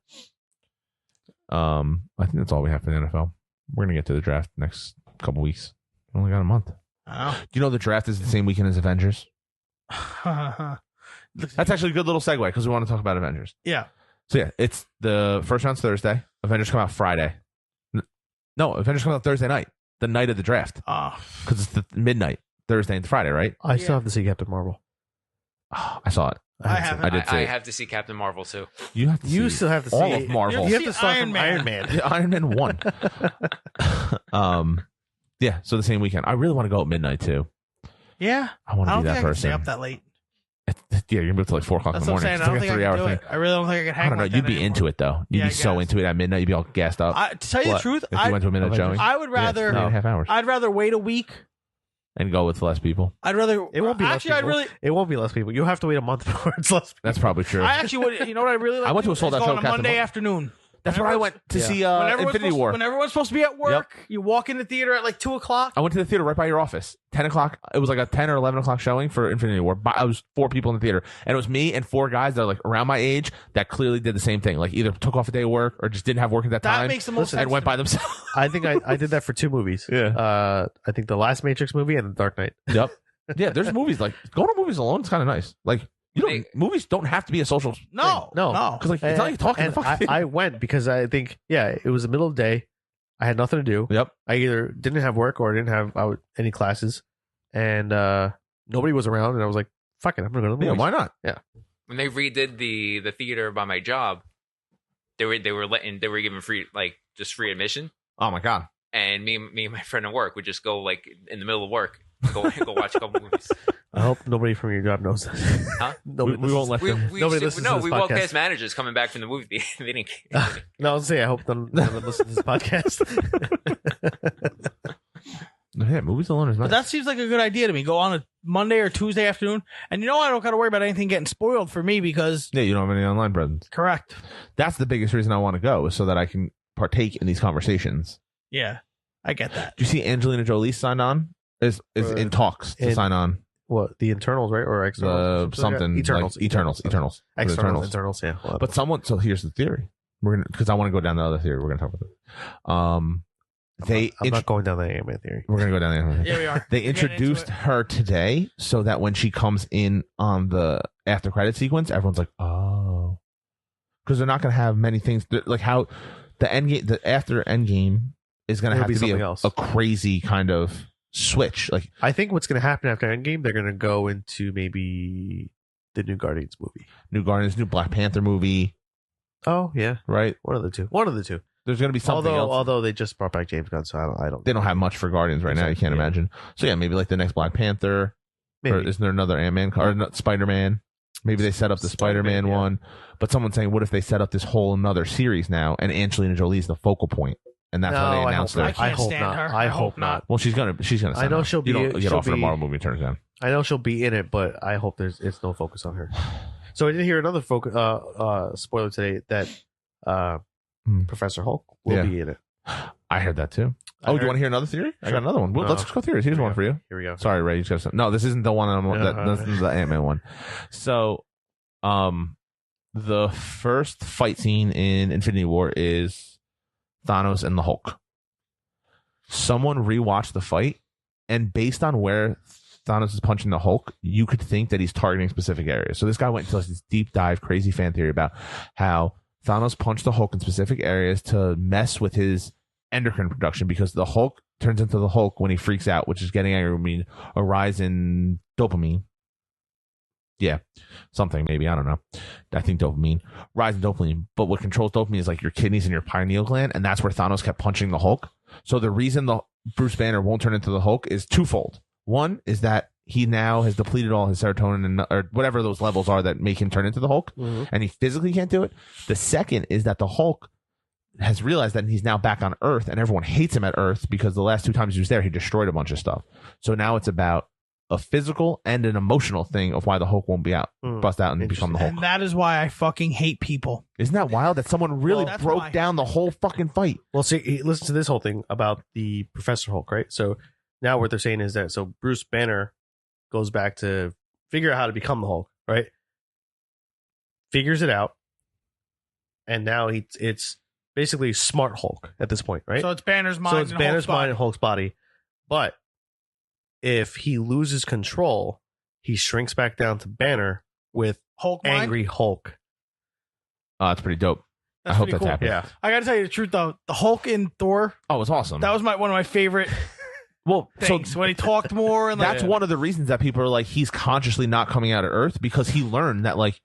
I think that's all we have for the NFL. We're going to get to the draft next couple weeks. We only got a month. Oh. Do you know the draft is the same weekend as Avengers? That's actually a good little segue because we want to talk about Avengers. Yeah. So yeah, it's the first round's Thursday. Avengers come out Friday. No, Avengers come out Thursday night, the night of the draft. Because it's the midnight, Thursday and Friday, right? I still have to see Captain Marvel. Oh, I saw it. I haven't. I did see it. have to see Captain Marvel too. You have to. You still have to see all of Marvel. You have to start from Iron Man. Iron Man 1. Yeah. So the same weekend. I really want to go at midnight too. Yeah. I want to be that I can stay person. up that late. Yeah, you're up to like 4 o'clock in the morning. That's what I'm saying. I don't think I can do it. I really don't think I can hang. I don't know. You'd be into it though. You'd be so into it at midnight. You'd be all gassed up. To tell you the truth, if you went to a midnight showing, I would rather 3.5 hours. I'd rather wait a week and go with less people. I'd rather. It won't be less people. It won't be less people. You'll have to wait a month before it's less people. That's probably true. I actually would. You know what I really like? I went to a sold out show on a Monday afternoon. That's where I went to see Infinity War. When everyone's supposed to be at work, you walk in the theater at like 2 o'clock. I went to the theater right by your office. 10 o'clock. It was like a 10 or 11 o'clock showing for Infinity War. I was 4 people in the theater. And it was me and 4 guys that are like around my age that clearly did the same thing. Like either took off a day of work or just didn't have work at that time. That makes the most sense. And went by themselves. I think I did that for 2 movies. Yeah. I think the last Matrix movie and the Dark Knight. Yep. Yeah, there's movies like going to movies alone. It's kind of nice. Like movies don't have to be a social thing. No. Because like it's not like you're talking. And I went because I think it was the middle of the day. I had nothing to do. Yep. I either didn't have work or I didn't have any classes, and nobody was around. And I was like, "Fuck it, I'm gonna go to the movies." Yeah, why not? Yeah. When they redid the theater by my job, they were giving free free admission. Oh my god. And me and my friend at work would just go like in the middle of work, go watch a couple movies. I hope nobody from your job knows that. Huh? We won't let them. Nobody listens to this we podcast. walk past managers coming back from the movie theater. They didn't. No, I was saying I hope none of them listen to this podcast. Yeah, movies alone is nice. But that seems like a good idea to me. Go on a Monday or Tuesday afternoon, and I don't got to worry about anything getting spoiled for me because you don't have any online presence. Correct. That's the biggest reason I want to go, is so that I can partake in these conversations. Yeah, I get that. Do you see Angelina Jolie signed on? Is in talks to sign on. What, the internals, right, or externals? Something Eternals. like Eternals. Internals. Yeah. But so here's the theory. We're gonna, because I want to go down the other theory. We're gonna talk about it. I'm not going down the Ant-Man theory. We're gonna go down there. Yeah, we are. They We're getting into introduced it. her today so that when she comes in on the after credit sequence, everyone's like, "Oh," because they're not gonna have many things like how the after Endgame is gonna have to be something else. a crazy kind of switch. Like I think what's going to happen after Endgame, they're going to go into maybe the new Guardians movie. new Guardians, new Black Panther movie, Oh yeah, right? one of the two. One of the two. There's gonna be something else. Although they just brought back James Gunn, so I don't. They don't have much for Guardians right now. You can't imagine. So yeah, maybe like the next Black Panther. Maybe. Or isn't there another Ant-Man or Spider-Man? Maybe they set up the Spider-Man Spider-Man, yeah. one. But someone's saying, what if they set up this whole another series now and Angelina Jolie's the focal point? And that's why they announced her. I can't hope stand not. her. I hope not. Well, she's gonna. I know she'll be- You don't get she'll offered a be- Marvel movie, turns down. I know she'll be in it, but I hope it's no focus on her. So I did hear another spoiler today that Professor Hulk will be in it. I heard that too. I Do you heard- want to hear another theory? I Sure. got another one. Well, let's go theories. Here's one for you. Here we go. Sorry, Ray. You got some. No, this isn't the one. This is the Ant-Man one. So, the first fight scene in Infinity War is Thanos and the Hulk. Someone rewatched the fight, and based on where Thanos is punching the Hulk, you could think that he's targeting specific areas. So this guy went into this deep dive, crazy fan theory about how Thanos punched the Hulk in specific areas to mess with his endocrine production, because the Hulk turns into the Hulk when he freaks out, which is getting angry. I mean, a rise in dopamine. Yeah, something maybe, I don't know. I think dopamine, rise in dopamine. But what controls dopamine is like your kidneys and your pineal gland, and that's where Thanos kept punching the Hulk. So the reason the Bruce Banner won't turn into the Hulk is twofold. One is that he now has depleted all his serotonin and or whatever those levels are that make him turn into the Hulk, and he physically can't do it. The second is that the Hulk has realized that he's now back on Earth, and everyone hates him at Earth because the last two times he was there, he destroyed a bunch of stuff. So now it's about a physical and an emotional thing of why the Hulk won't be out, bust out and become the Hulk. And that is why I fucking hate people. Isn't that wild that someone really Well, that's broke why. down the whole fucking fight? Well, see, listen to this whole thing about the Professor Hulk, right? So now what they're saying is that Bruce Banner goes back to figure out how to become the Hulk, right? Figures it out, and now it's basically smart Hulk at this point, right? So it's Banner's mind. So it's and Banner's Hulk's mind body. and Hulk's body. But if he loses control, he shrinks back down to Banner with Hulk mind? angry Hulk. Oh, that's pretty dope. That's I hope pretty that's cool. happening. Yeah. I got to tell you the truth though. The Hulk in Thor, Oh, it's awesome. that was one of my favorite well, things so when he talked more and like that's one of the reasons that people are like, he's consciously not coming out of Earth, because he learned that like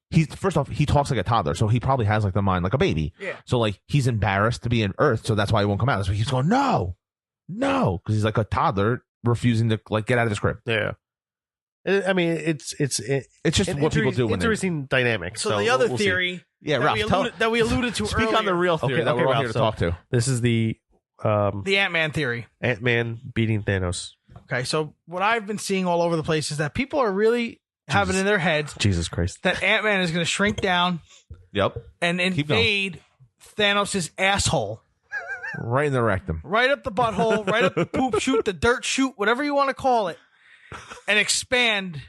he's, first off, he talks like a toddler, so he probably has like the mind like a baby. Yeah. So like he's embarrassed to be in Earth, so that's why he won't come out. That's why he's going no, because he's like a toddler refusing to like get out of this crib. Yeah. I mean, it's It's just an what people do when they. interesting dynamic. So the other we'll see. theory Yeah, that, Ralph, we alluded to speak earlier, on the real theory Okay, that we're all Ralph, here to so- talk to. This is the the Ant-Man theory. Ant-Man beating Thanos. Okay, so what I've been seeing all over the place is that people are really having in their heads Jesus Christ. that Ant-Man is going to shrink down Yep, and Keep going. invade Thanos' asshole. right in the rectum. Right up the butthole, right up the poop chute, the dirt chute, whatever you want to call it, and expand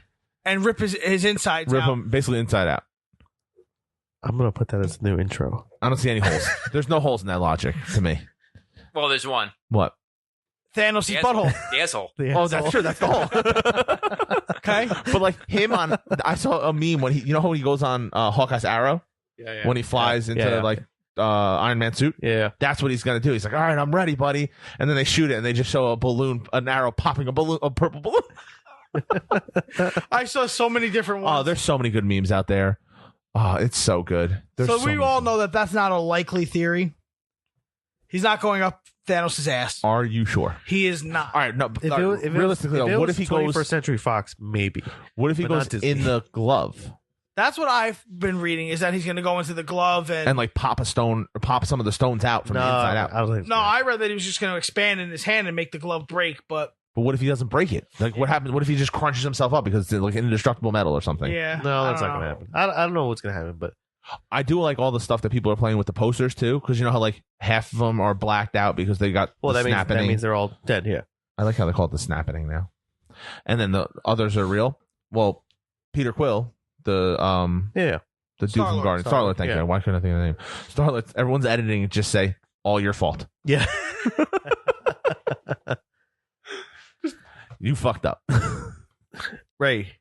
and rip his insides Rip out. him basically inside out. I'm going to put that as the new intro. I don't see any holes. There's no holes in that logic to me. Well, there's one. What? Thanos' The butthole. asshole. The asshole. Oh, that's true. That's the hole. Okay. But like him on, I saw a meme when he, when he goes on Hawkeye's arrow, Yeah, when he flies into Yeah. like Iron Man suit. Yeah. That's what he's gonna do. He's like, all right, I'm ready, buddy. And then they shoot it, and they just show a balloon, an arrow popping, a purple balloon. I saw so many different ones. Oh, there's so many good memes out there. Oh, it's so good. There's so so we many. all know that that's not a likely theory. He's not going up Thanos' ass. Are you sure? He is not. All right, no. Realistically, though, what if he goes? 21st Century Fox? Maybe. What if he but goes not Disney. in the glove That's what I've been reading, is that he's going to go into the glove and like pop a stone, or pop some of the stones out from the inside out? I don't think so. No, I read that he was just going to expand in his hand and make the glove break, but But what if he doesn't break it? Like, what happens? What if he just crunches himself up because it's like indestructible metal or something? yeah. No, that's I not don't going to know. happen. I don't know what's going to happen, but I do like all the stuff that people are playing with the posters too, because you know how like half of them are blacked out because they got well, the that means they're all dead. Yeah. I like how they call it the snapping now. And then the others are real. Well, Peter Quill, the Yeah. dude from Star-Lord. Guardians, Star-Lord. Thank yeah. you. Why couldn't I think of the name? Star-Lord. Everyone's editing it. Just say all your fault. Yeah. You fucked up. Ray,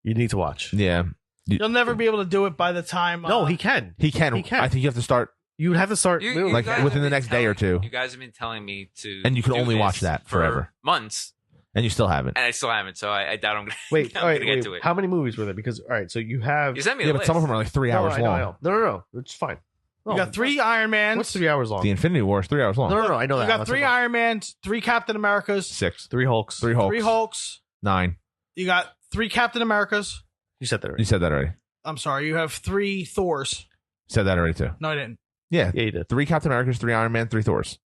you need to watch. Yeah. You'll never be able to do it by the time. No, he can. He can. He can. I think you have to start You would have to start You like guys within have the been next day or telling- two. You guys have been telling me to, And you can do only this watch that for forever. months, and you still haven't. and I still haven't. So I doubt I'm gonna. Wait, I'm all right, gonna get wait. to it. How many movies were there? Because all right, so you have. You sent me Yeah, a but list. some of them are like 3 hours I know, long. I know. No. It's fine. You No, got 3 Iron Mans. What's 3 hours long? The Infinity War is 3 hours long. No. I know that. You got That's 3 about- Iron Mans, 3 Captain Americas, 6. 3 Hulks. 3 Hulks. 3 Hulks. 9. You got 3 Captain Americas. You said that You already. said that already. I'm sorry. You have 3 Thors. Said that already too. No, I didn't. Yeah. Yeah, you did. 3 Captain Americas, 3 Iron Man, 3 Thors.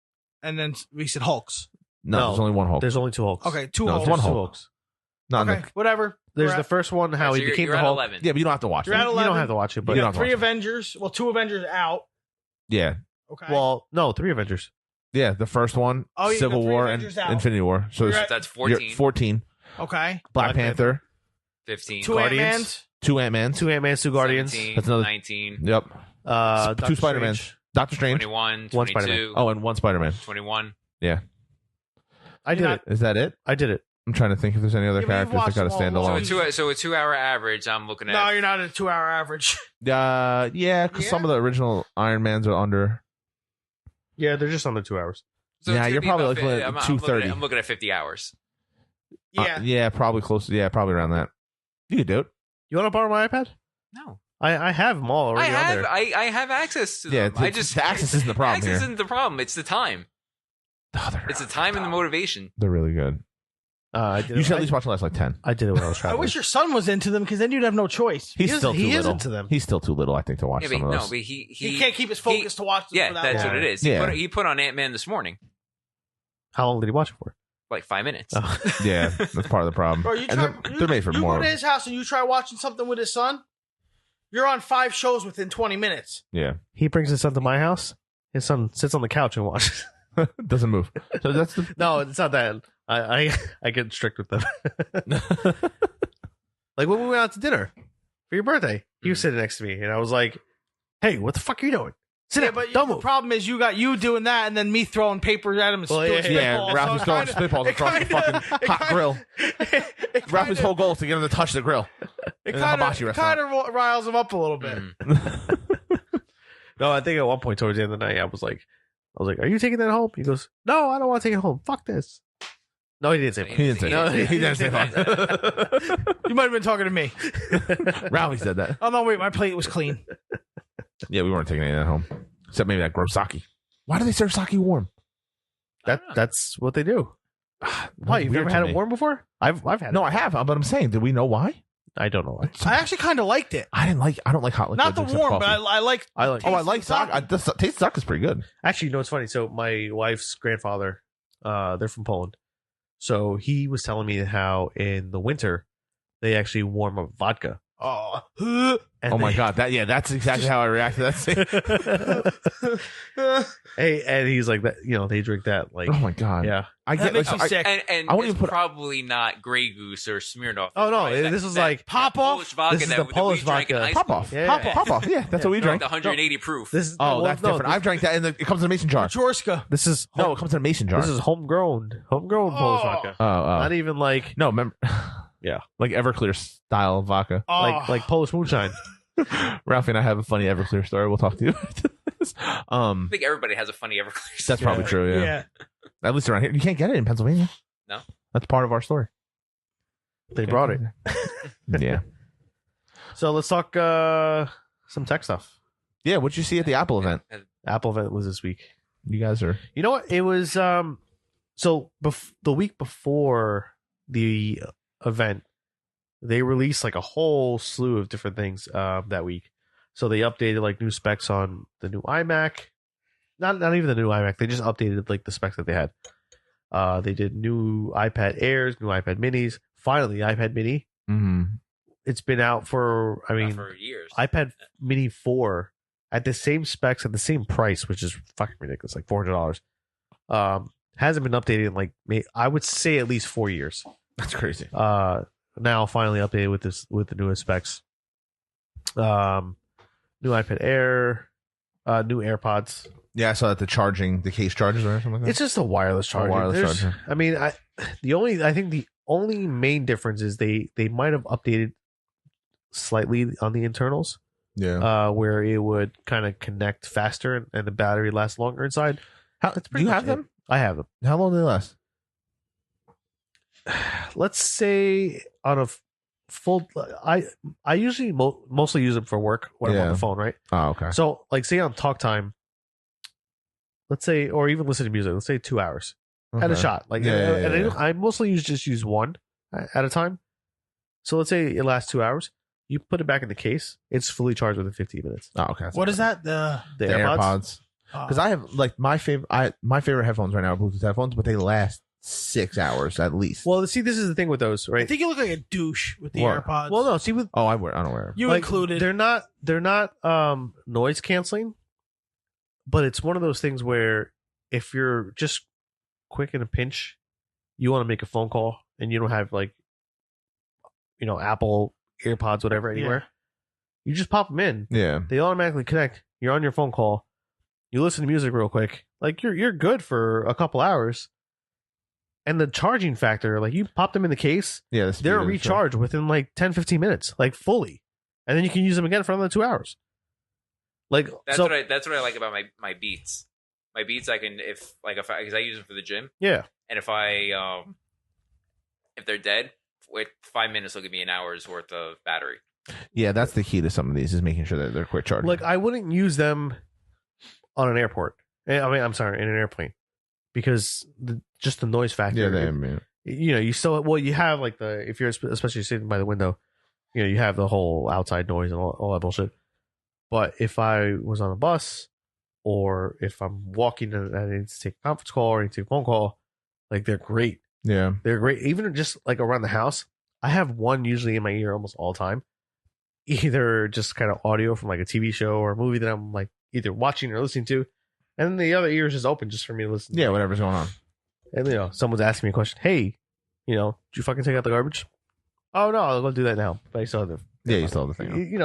And then we said Hulks. No, No. there's only 1 Hulk. There's only 2 Hulks. Okay, 2 No, Hulks. it's 1 There's 2 Hulk. Hulks. Not in Okay, whatever. There's We're the at- first one how So he you're- became you're the at Hulk. 11. Yeah, but you don't have to watch You're it. at You don't 11. have to watch it, but You You don't got have to 3 watch it. Avengers. Well, 2 Avengers out. Yeah. Okay. well, no, 3 Avengers. Yeah, the first one, Oh, you got Civil 3 War and Avengers out. Infinity War. So You're it's- at- That's you're 14, 14. okay. Black Black Panther, 15, 2 Ant Guardians. Mans. 2 Ant-Mans. 2 Ant-Mans, 2 Guardians. 17, That's another- 19, Yep. 2 2 Spider-Mans. Doctor Strange. 21, One 22, Spider-Man. Oh, and 1 Spider-Man. 21. I did You're it. Is that it? I did it. I'm trying to think if there's any other Yeah, but you've characters that got to watched stand them all. alone. So a 2 hour average, I'm looking at. No, you're not at a 2-hour average. Yeah, because some Yeah? of the original Iron Mans are under. Yeah, they're just under 2 hours. So Yeah, it's gonna you're be probably about looking at 2:30. I'm looking at 50 hours. Yeah. Yeah, probably close. Yeah, probably around that. You could do it. You want to borrow my iPad? No, I have them all already on there. I have access to Yeah, them. I just the access isn't the problem access here. isn't the problem. It's the time. Oh, It's the time and the motivation. They're really good. I did You it. should at least watch the last like 10. I did it when I was I traveling. wish your son was into them because then you'd have no choice. He's still too he is little. into them. He's still too little, I think, to watch Yeah, some but, of no, those. but he He can't keep his focus to watch them Yeah, for that that's long. what it is. Yeah. He put on Ant-Man this morning, How long did he watch it for? like 5 minutes. Oh. Yeah, that's part of the problem. Bro, you And try, they're made for you more. go to his house and you try watching something with his son, you're on 5 shows within 20 minutes. Yeah, He brings his son to my house. His son sits on the couch and watches. doesn't move. So that's the. No, it's not that. I get strict with them. Like when we went out to dinner for your birthday, he was sitting next to me, and I was like, "Hey, what the fuck are you doing? Sit Yeah, down, but don't the move." problem is you got you doing that and then me throwing papers at him and Well, doing yeah, spitballs. Ralphie's So throwing it kinda- spitballs it across the kinda- fucking it hot kinda- grill. it Ralphie's kinda- whole goal is to get him to touch the grill. It in a hibachi restaurant. kind of riles him up a little bit. No, I think at one point towards the end of the night, I was like, "Are you taking that home?" He goes, "No, I don't want to take it home. Fuck this." No, he didn't say. He didn't say. No, He didn't say fuck. You might have been talking to me. Ralphie said that. Oh no, wait, my plate was clean. Yeah, we weren't taking any of that home, except maybe that gross sake. Why do they serve sake warm? That's what they do. Why? You've Weird never to had me. it warm before? I've had. No, it. I have, but I'm saying, do we know why? I don't know. Why. I actually kind of liked it. I don't like hot liquids. Not the except warm, but coffee. I like. I like. Oh, I like sake. The taste of sake is pretty good. Actually, you know, it's funny. So my wife's grandfather, they're from Poland. So he was telling me how in the winter they actually warm up vodka. Oh, And Oh my they- god, that's exactly how I reacted to that. Hey, and he's like that. You know, they drink that. Like, Oh my god. yeah. I that get makes like, me sick. And I wouldn't it's even put- probably not Grey Goose or Smirnoff. Oh, no, Right, this was like Pop Off? Polish vodka This is that, the that we Polish drank in vodka. high pop school. off. Yeah. Pop off. Yeah, that's what we No, drank. the 180 proof. this is Oh, well, that's no, different. I've drank that, and it comes in a mason jar. Majorska. This is No, it comes in a mason jar. This is homegrown Polish vodka. oh, Not even like no, remember? Yeah. like Everclear style vodka. Oh. like Polish moonshine. Ralphie and I have a funny Everclear story. We'll talk to you after this. I think everybody has a funny Everclear. That's probably true. Yeah. Yeah. At least around here, you can't get it in Pennsylvania. No. That's part of our story. They brought it. Yeah. So let's talk some tech stuff. Yeah. What'd you see at the Apple event? Apple event was this week. You guys are. You know what? It was so the week before the event, they released like a whole slew of different things that week. So they updated like new specs on the new iMac. Not even the new iMac. They just updated like the specs that they had. They did new iPad Airs, new iPad Minis. Finally, iPad Mini. Mm-hmm. It's been out for for years. iPad Mini 4 at the same specs at the same price, which is fucking ridiculous, like $400. Hasn't been updated in like I would say at least 4 years. That's crazy. Now finally updated with the newest specs. New iPad Air, new AirPods, Yeah, I saw that the case charges or something like that. It's just a wireless charger. Charger. I mean, I think the only main difference is they might have updated slightly on the internals. Yeah. Where it would kind of connect faster and the battery lasts longer inside. Do you have them? I have them. How long do they last? Let's say on a full, I usually mostly use them for work when I'm on the phone, right? Oh, okay. So, like, say on talk time, let's say, or even listen to music, let's say 2 hours at a shot. Like, I mostly use one at a time. So let's say it lasts 2 hours. You put it back in the case, it's fully charged within 15 minutes. Oh, okay. What is that? The AirPods. Because I have like my favorite headphones right now are Bluetooth headphones, but they last 6 hours at least. Well, see, this is the thing with those, right? I think you look like a douche with the What? AirPods. Well, no, see, with I don't wear them. You included. they're not noise canceling, but it's one of those things where if you're just quick in a pinch, you want to make a phone call and you don't have like, Apple AirPods, whatever, anywhere. You just pop them in. Yeah. They automatically connect. You're on your phone call. You listen to music real quick. Like you're good for a couple hours. And the charging factor, like you pop them in the case, they're recharged within like 10, 15 minutes, like fully. And then you can use them again for another 2 hours. Like that's what I like about my Beats. My Beats, I can because I use them for the gym. Yeah. And if they're dead, with 5 minutes, they'll give me an hour's worth of battery. Yeah, that's the key to some of these is making sure that they're quick charging. Like I wouldn't use them on an airport. I'm sorry, in an airplane, because just the noise factor. Yeah, you still you have like if you're especially sitting by the window, you have the whole outside noise and all that bullshit. But if I was on a bus or if I'm walking and I need to take a conference call or I need to take a phone call, like they're great. Yeah, they're great. Even just like around the house, I have one usually in my ear almost all the time. Either just kind of audio from like a TV show or a movie that I'm like either watching or listening to, and then the other ear is just open just for me to listen. Yeah, whatever's going on. And someone's asking me a question. Hey, did you fucking take out the garbage? Oh no, I'll go do that now. But I still have the you still have the thing.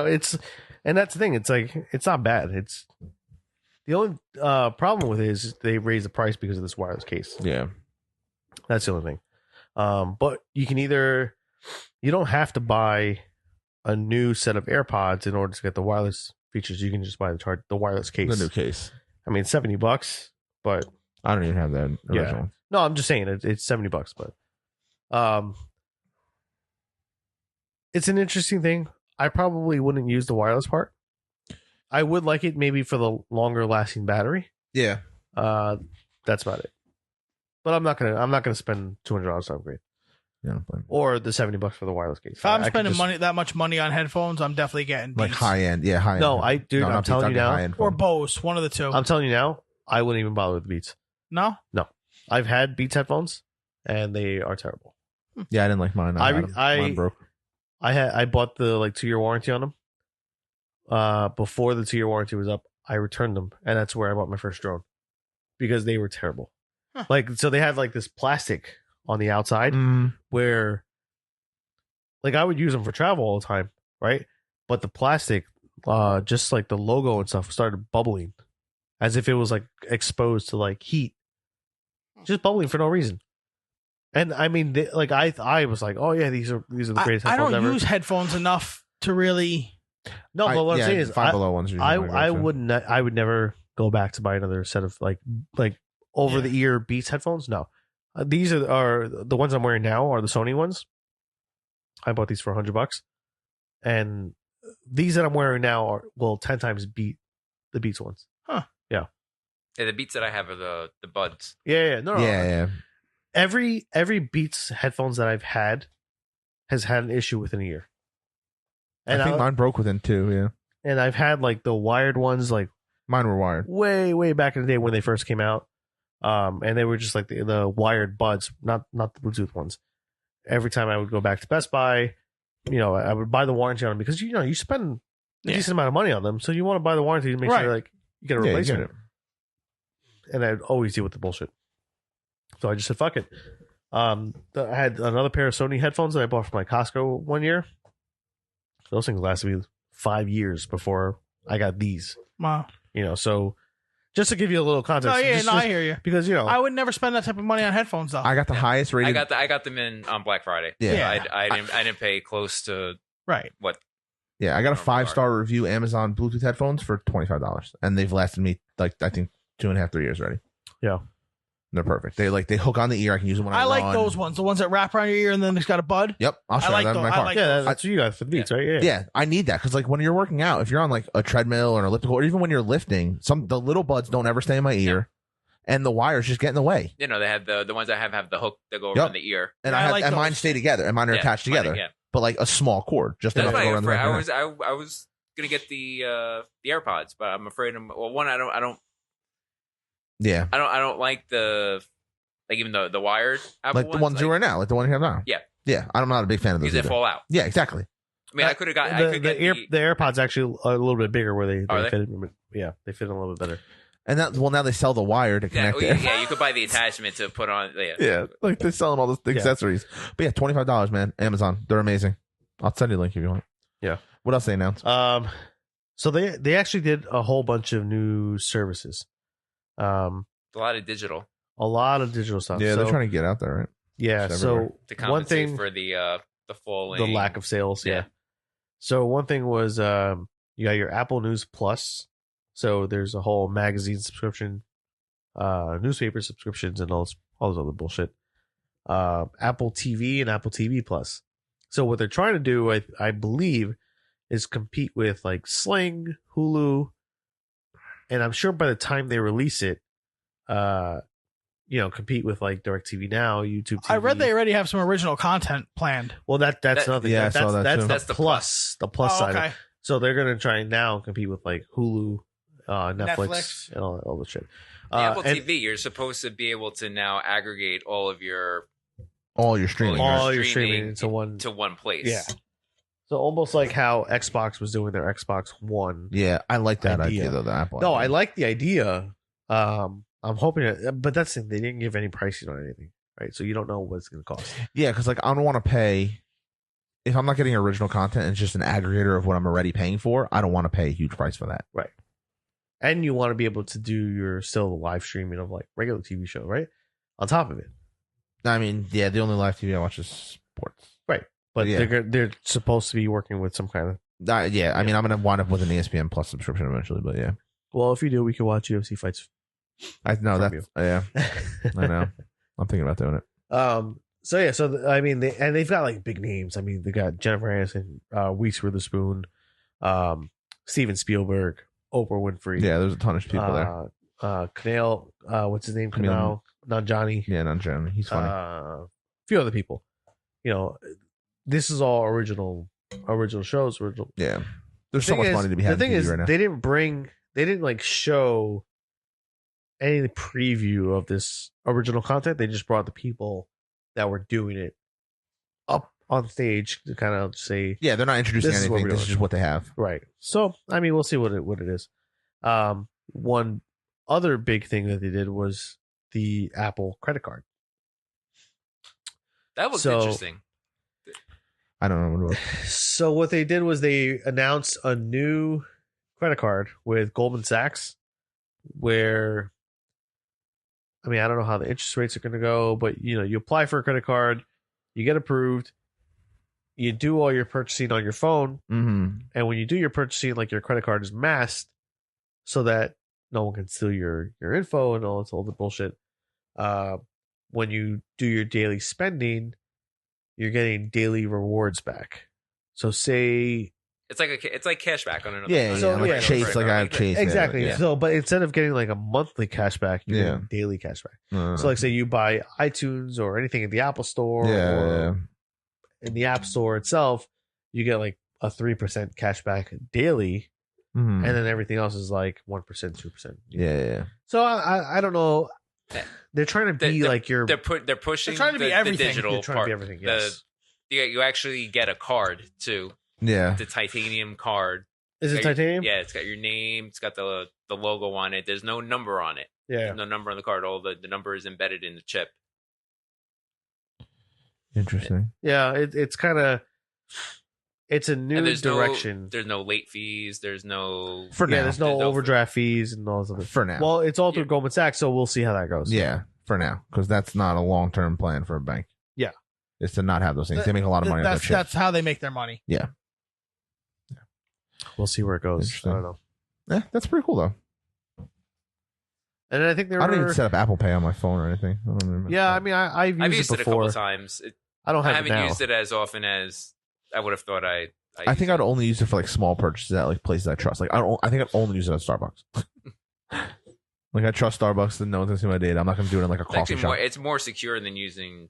And that's the thing. It's like it's not bad. It's the only problem with it is they raise the price because of this wireless case. Yeah. That's the only thing. But you don't have to buy a new set of AirPods in order to get the wireless features. You can just buy the wireless case. The new case. I mean, $70, but I don't even have that original. Yeah. No, I'm just saying it's $70, but it's an interesting thing. I probably wouldn't use the wireless part. I would like it maybe for the longer lasting battery. Yeah. That's about it. But I'm not gonna spend $200 on upgrade. Yeah, or the $70 for the wireless case. If I'm spending that much money on headphones, I'm definitely getting Beats. Like high end. Yeah, high end. No, I'm telling you now. Or Bose, one of the two. I'm telling you now, I wouldn't even bother with the Beats. No? No. I've had Beats headphones and they are terrible. Yeah, I didn't like mine. Mine broke. I bought the 2-year warranty on them. Before the 2-year warranty was up, I returned them, and that's where I bought my first drone because they were terrible. Huh. So they had this plastic on the outside where I would use them for travel all the time, right? But the plastic, just the logo and stuff started bubbling as if it was exposed to heat, just bubbling for no reason. And I mean, I was like, oh yeah, these are the greatest headphones I don't ever. use headphones enough to really. No, but what I'm saying is, Five Below ones. I would never go back to buy another set of over the ear Beats headphones. No, these are the ones I'm wearing now are the Sony ones. I bought these for $100, and these that I'm wearing now will 10 times beat the Beats ones. Huh? Yeah. Yeah, the Beats that I have are the buds. Yeah. No. Yeah. Every Beats headphones that I've had has had an issue within a year. And I think mine broke within 2, yeah. And I've had the wired ones, mine were wired way back in the day when they first came out. And they were just the wired buds, not the Bluetooth ones. Every time I would go back to Best Buy, I would buy the warranty on them because you spend a decent amount of money on them, so you want to buy the warranty to make sure you get a replacement. And I'd always deal with the bullshit. So I just said, fuck it. I had another pair of Sony headphones that I bought from Costco one year. Those things lasted me 5 years before I got these. Wow. So Just to give you a little context. I hear you. Because, I would never spend that type of money on headphones, though. I got the highest rated. I got them in on Black Friday. Yeah. I didn't pay close to right. what. Yeah, I got a 5-star review Amazon Bluetooth headphones for $25, and they've lasted me I think 2.5, 3 years already. Yeah. They're perfect. They hook on the ear. I can use them when I run. like those ones, the ones that wrap around your ear and then it's got a bud. Yep, I'll show them in my car. That's what you got for the Beats, right? Yeah, I need that because when you're working out, if you're on a treadmill or an elliptical, or even when you're lifting, the little buds don't ever stay in my ear, and the wires just get in the way. They have the ones that have the hook that go around the ear, and mine stay together, and mine are attached together. But a small cord, just enough to go around the I was gonna get the AirPods, but I'm afraid I don't. Yeah, I don't like the. Even the wired Apple the ones you wear now, the one you have now. Yeah. I'm not a big fan of those. Because they fall out. Yeah, exactly. I mean, I could have got the AirPods actually a little bit bigger where they fit. They fit a little bit better. And now they sell the wire to connect it. Yeah, you could buy the attachment to put on. Yeah, they're selling all the accessories. But yeah, $25, man. Amazon, they're amazing. I'll send you a link if you want. Yeah. What else they announced? So they actually did a whole bunch of new services. A lot of digital. A lot of digital stuff. Yeah, they're trying to get out there, right? Yeah. So one thing for the falling, the lack of sales. Yeah. So one thing was you got your Apple News Plus. So there's a whole magazine subscription, newspaper subscriptions, and all this other bullshit. Apple TV and Apple TV Plus. So what they're trying to do, I believe, is compete with Sling, Hulu, and I'm sure by the time they release it, compete with DirecTV Now, YouTube TV. I read they already have some original content planned. Well, that's nothing. Yeah, that's the plus side. Okay. Of it. So they're going to try and now compete with Hulu, Netflix, and all the shit. Apple TV, you're supposed to be able to now aggregate all your streaming, into one place. Yeah. So almost like how Xbox was doing their Xbox One. Yeah, I like that idea though. The Apple. No, I like the idea. I'm hoping, but that's the thing. They didn't give any pricing on anything, right? So you don't know what it's going to cost. Yeah, because I don't want to pay if I'm not getting original content and it's just an aggregator of what I'm already paying for. I don't want to pay a huge price for that, right? And you want to be able to do your still live streaming of regular TV show, right? On top of it. I mean, yeah, the only live TV I watch is sports, right? But they're supposed to be working with some kind of. I mean, I'm going to wind up with an ESPN Plus subscription eventually, but yeah. Well, if you do, we can watch UFC fights. I know that. Yeah, I know. I'm thinking about doing it. I mean, they've got big names. I mean, they got Jennifer Aniston, Reese Witherspoon, Steven Spielberg, Oprah Winfrey. Yeah, there's a ton of people there. Kumail, what's his name? Kumail Nanjiani. Yeah, Nanjiani. He's funny. A few other people. This is all original shows. Yeah, there's so much money to be had. The thing is, right now. they didn't show any preview of this original content. They just brought the people that were doing it up on stage to kind of say, yeah, they're not introducing anything. This is just what they have, right? So, I mean, we'll see what it is. One other big thing that they did was the Apple credit card. That was interesting. I don't know what it was. So what they did was they announced a new credit card with Goldman Sachs, where, I mean, I don't know how the interest rates are going to go, but you apply for a credit card, you get approved, you do all your purchasing on your phone, and when you do your purchasing, your credit card is masked so that no one can steal your info and all the bullshit. When you do your daily spending, you're getting daily rewards back. So say it's like cashback on another. Chase, I have Chase. Exactly. Yeah. So, but instead of getting a monthly cashback, you're getting daily cashback. So, say you buy iTunes or anything in the Apple Store, or in the App Store itself, you get a 3% cashback daily, and then everything else is 1%, 2%. Yeah. So I don't know. They're trying to be they're pushing. They're trying to be everything. The digital they're trying part. to be everything. Yes. You actually get a card too. Yeah. The titanium card. Is it titanium? Yeah, it's got your name. It's got the logo on it. There's no number on it. Yeah. There's no number on the card. All the number is embedded in the chip. Interesting. Yeah, it's kind of. It's a new And there's direction. there's no late fees. There's no For now. There's no There's no overdraft fees and all this other. For now. Well, it's all through Goldman Sachs, so we'll see how that goes. Yeah, for now, because that's not a long-term plan for a bank. Yeah. It's to not have those things. They make a lot of money off that shit. That's how they make their money. Yeah. We'll see where it goes. I Interesting. don't know. Yeah, that's pretty cool though. And I think there I don't were. even set up Apple Pay on my phone or anything. I don't remember. Yeah, I mean, I've I've used used it it a couple before. times. I don't I have it haven't now. used it as often as I would have thought I I think I'd only use it for like small purchases at like places I trust. Like I think I'd only use it at Starbucks. Like I trust Starbucks, then no one's gonna see my data. I'm not gonna do it in like a It's coffee actually shop. it's more secure than using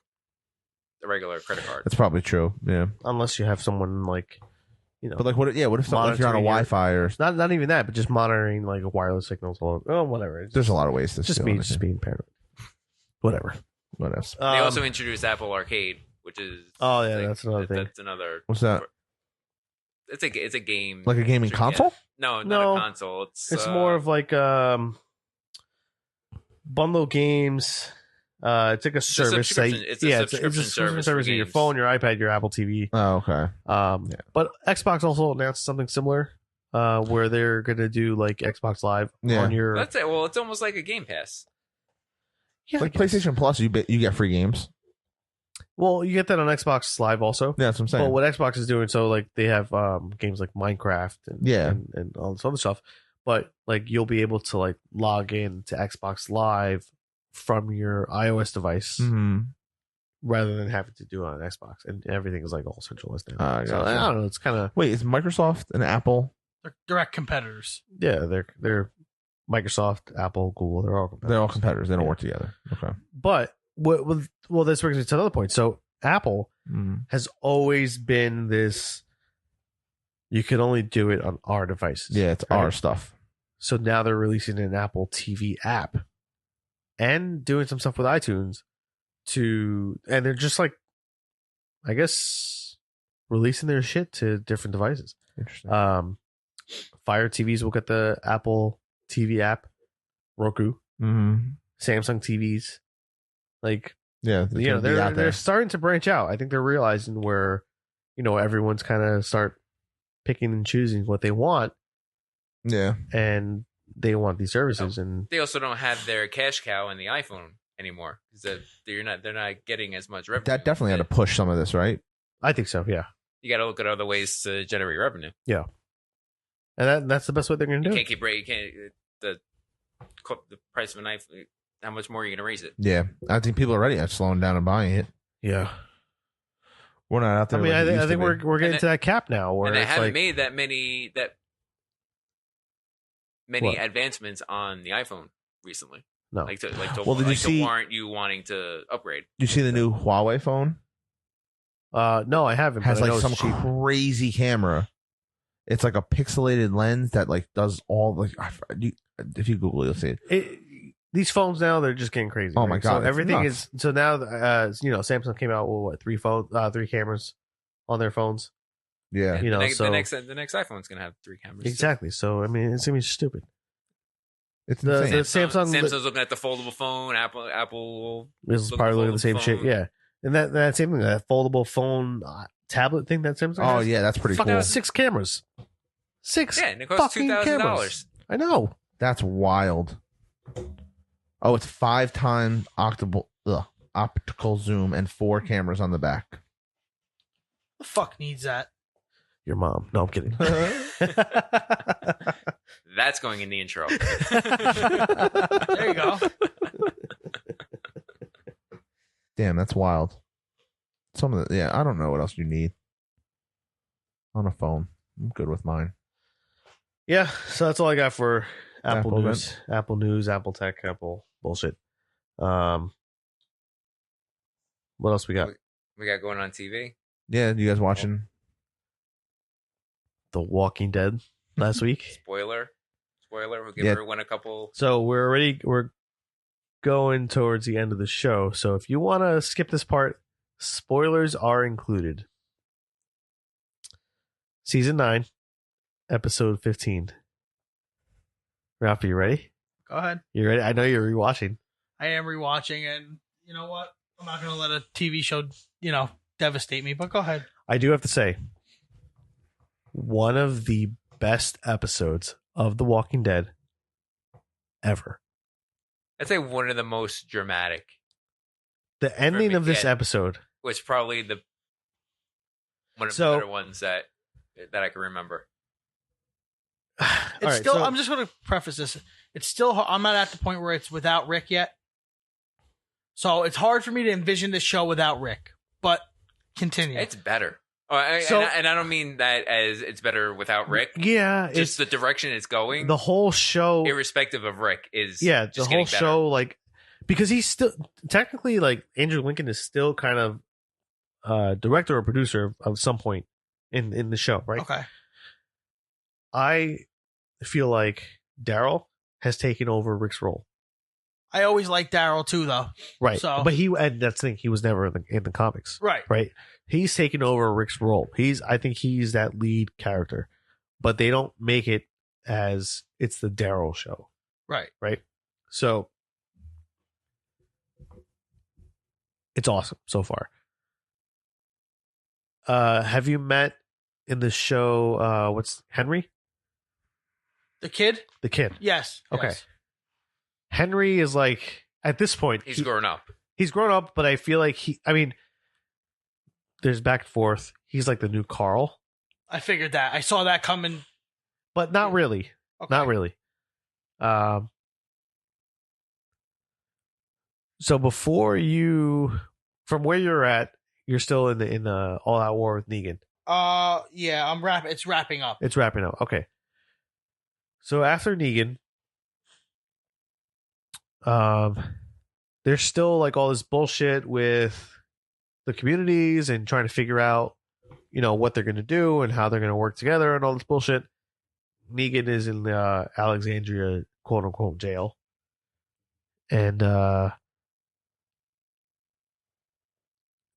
the regular credit card. That's probably true. Yeah, Unless you have someone like, but like what? Yeah, what if something, if you're on a Monitoring your- Wi-Fi or not even that, but just monitoring like wireless signals. Oh, whatever. It's there's a lot of ways to just steal me, anything. just being paranoid. Whatever. What else? They also introduced Apple Arcade, which is Oh, yeah, that's another thing. That's another. What's that? It's a game. Like a gaming Yeah. console? No, not No. a console. It's more of like bundle games. It's like a service site. subscription- it's a subscription service for on your games. phone, your iPad, your Apple TV. Oh, okay. But Xbox also announced something similar, where they're gonna do like Xbox Live Yeah. on your. That's it. Well, it's almost like a Game Pass. Yeah, Like I guess. PlayStation Plus, you get free games. Well, you get that on Xbox Live also. Yeah, that's what I'm saying. But what Xbox is doing, so like they have games like Minecraft and Yeah. and all this other stuff. But like you'll be able to like log in to Xbox Live from your iOS device hmm rather than having to do it on Xbox, and everything is like all centralized now. Ah, So gotcha. I don't know. It's kind of Wait, is Microsoft and Apple? They're direct competitors. yeah. They're Microsoft, Apple, Google. They're all competitors. They're all competitors. They don't Yeah. work together. Okay. But well, this brings me to another point. So Apple Mm. has always been this. You can only do it on our devices. Yeah, it's right? our stuff. So now they're releasing an Apple TV app and doing some stuff with iTunes and they're just like, I guess, releasing their shit to different devices. Interesting. Fire TVs will get the Apple TV app, Roku, mm-hmm. Samsung TVs. Like, Yeah, it's gonna be out there. they're starting to branch out. I think they're realizing where, everyone's kind of start picking and choosing what they want, Yeah. and they want these services. And They also don't have their cash cow in the iPhone anymore because they're not getting as much revenue. That definitely had to push some of this, right? I think so, yeah. You got to look at other ways to generate revenue. And that's the best way they're going to You do can't it. keep the price of a knife. How much more are you going to raise it? Yeah. I think people are ready at slowing down and buying it. Yeah. We're not out I there. mean, like it I used to think be. we're getting And to that cap now where And they it's haven't like, made that many What? advancements on the iPhone recently. no. Like to Well, did you like see- to warrant you wanting to upgrade. You see the new Huawei phone? No, I haven't. Has but I like know some it's cheap. crazy camera. It's like a pixelated lens that like does all like if you Google it, you'll see it. These phones now, they're just getting crazy. Oh my right? God, So it's everything nuts. is so now. Samsung came out with what, three cameras on their phones. Yeah. And You know, the next, so- the next iPhone's going to have 3 cameras. too. Exactly. So I mean, it's gonna be stupid. It's The- insane. the- Samsung- Samsung's looking at the foldable phone. Apple. This is Look probably looking at at the same foldable shit. phone. Yeah, and that same thing, that foldable phone tablet thing that Samsung. Oh has, yeah, that's pretty fucking cool. 6 cameras. 6. Yeah, and it costs fucking $2,000. cameras. I know. That's wild. Oh, it's 5 times optical zoom and 4 cameras on the back. The fuck needs that? Your mom. No, I'm kidding. That's going in the intro. There you go. Damn, that's wild. Some of the I don't know what else you need on a phone. I'm good with mine. Yeah, so that's all I got for Apple Apple News. Apple News, Apple Tech, Apple bullshit. What else we got? we got going on TV. Yeah, you guys watching? The Walking Dead last week. Spoiler. We'll give Yeah. everyone a couple. So we're going towards the end of the show. So if you want to skip this part, spoilers are included. Season 9, episode 15. Ralph, are you ready? Go ahead. You ready? I know you're rewatching. I am rewatching, and you know what? I'm not going to let a TV show, devastate me. But go ahead. I do have to say, one of the best episodes of The Walking Dead ever. I'd say one of the most dramatic. The ending of this episode was probably one of the better ones that I can remember. It's still. I'm just going to preface this. It's still. I'm not at the point where it's without Rick yet, so it's hard for me to envision this show without Rick. But continue. It's better. And I don't mean that as it's better without Rick. Yeah, just the direction it's going. The whole show, irrespective of Rick, is the whole show, like, because he's still technically, like, Andrew Lincoln is still kind of director or producer of some point in the show, right? Okay. I feel like Daryl has taken over Rick's role. I always liked Daryl too, though. Right. So, but that's the thing. He was never in the comics. Right. Right. He's taken over Rick's role. I think he's that lead character, but they don't make it as it's the Daryl show. Right. Right. So it's awesome so far. Have you met in the show? What's Henry? The kid? The kid. Yes. Okay. Yes. Henry is like, at this point, he's grown up. He's grown up, but I feel like there's back and forth. He's like the new Carl. I figured that. I saw that coming. But not really. Okay. Not really. So from where you're at, you're still in the all out war with Negan. Yeah, it's wrapping up. It's wrapping up. Okay. So after Negan, there's still like all this bullshit with the communities and trying to figure out, what they're going to do and how they're going to work together and all this bullshit. Negan is in the Alexandria quote unquote jail. And,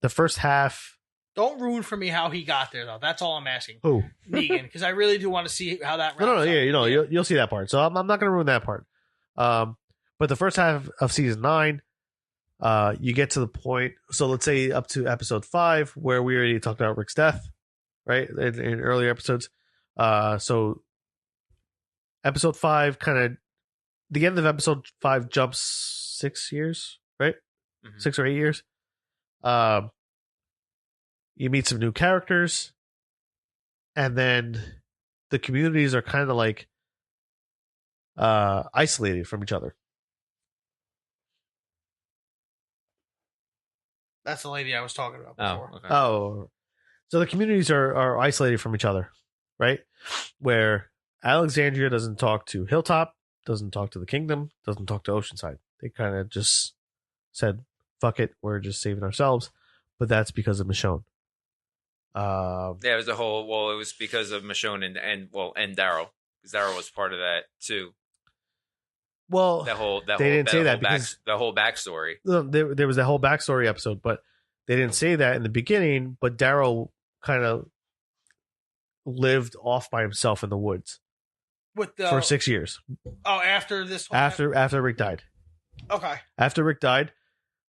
the first half. Don't ruin for me how he got there, though. That's all I'm asking. Who? Negan, because I really do want to see how that. No. Yeah, you'll see that part. So I'm not going to ruin that part. But the first half of season 9, you get to the point. So let's say up to episode 5, where we already talked about Rick's death, right? In earlier episodes. So episode 5, kind of the end of episode 5 jumps 6 years, right? Mm-hmm. 6 or 8 years. You meet some new characters, and then the communities are kind of like isolated from each other. That's the lady I was talking about before. Oh, okay. Oh, so the communities are isolated from each other, right? Where Alexandria doesn't talk to Hilltop, doesn't talk to the Kingdom, doesn't talk to Oceanside. They kind of just said, "Fuck it, we're just saving ourselves." But that's because of Michonne. It was it was because of Michonne and Daryl, because Daryl was part of that too. Well, they didn't say that because the whole backstory. There was a whole backstory episode, but they didn't say that in the beginning. But Daryl kind of lived off by himself in the woods for 6 years. Oh, after this. After Rick died. Okay. After Rick died,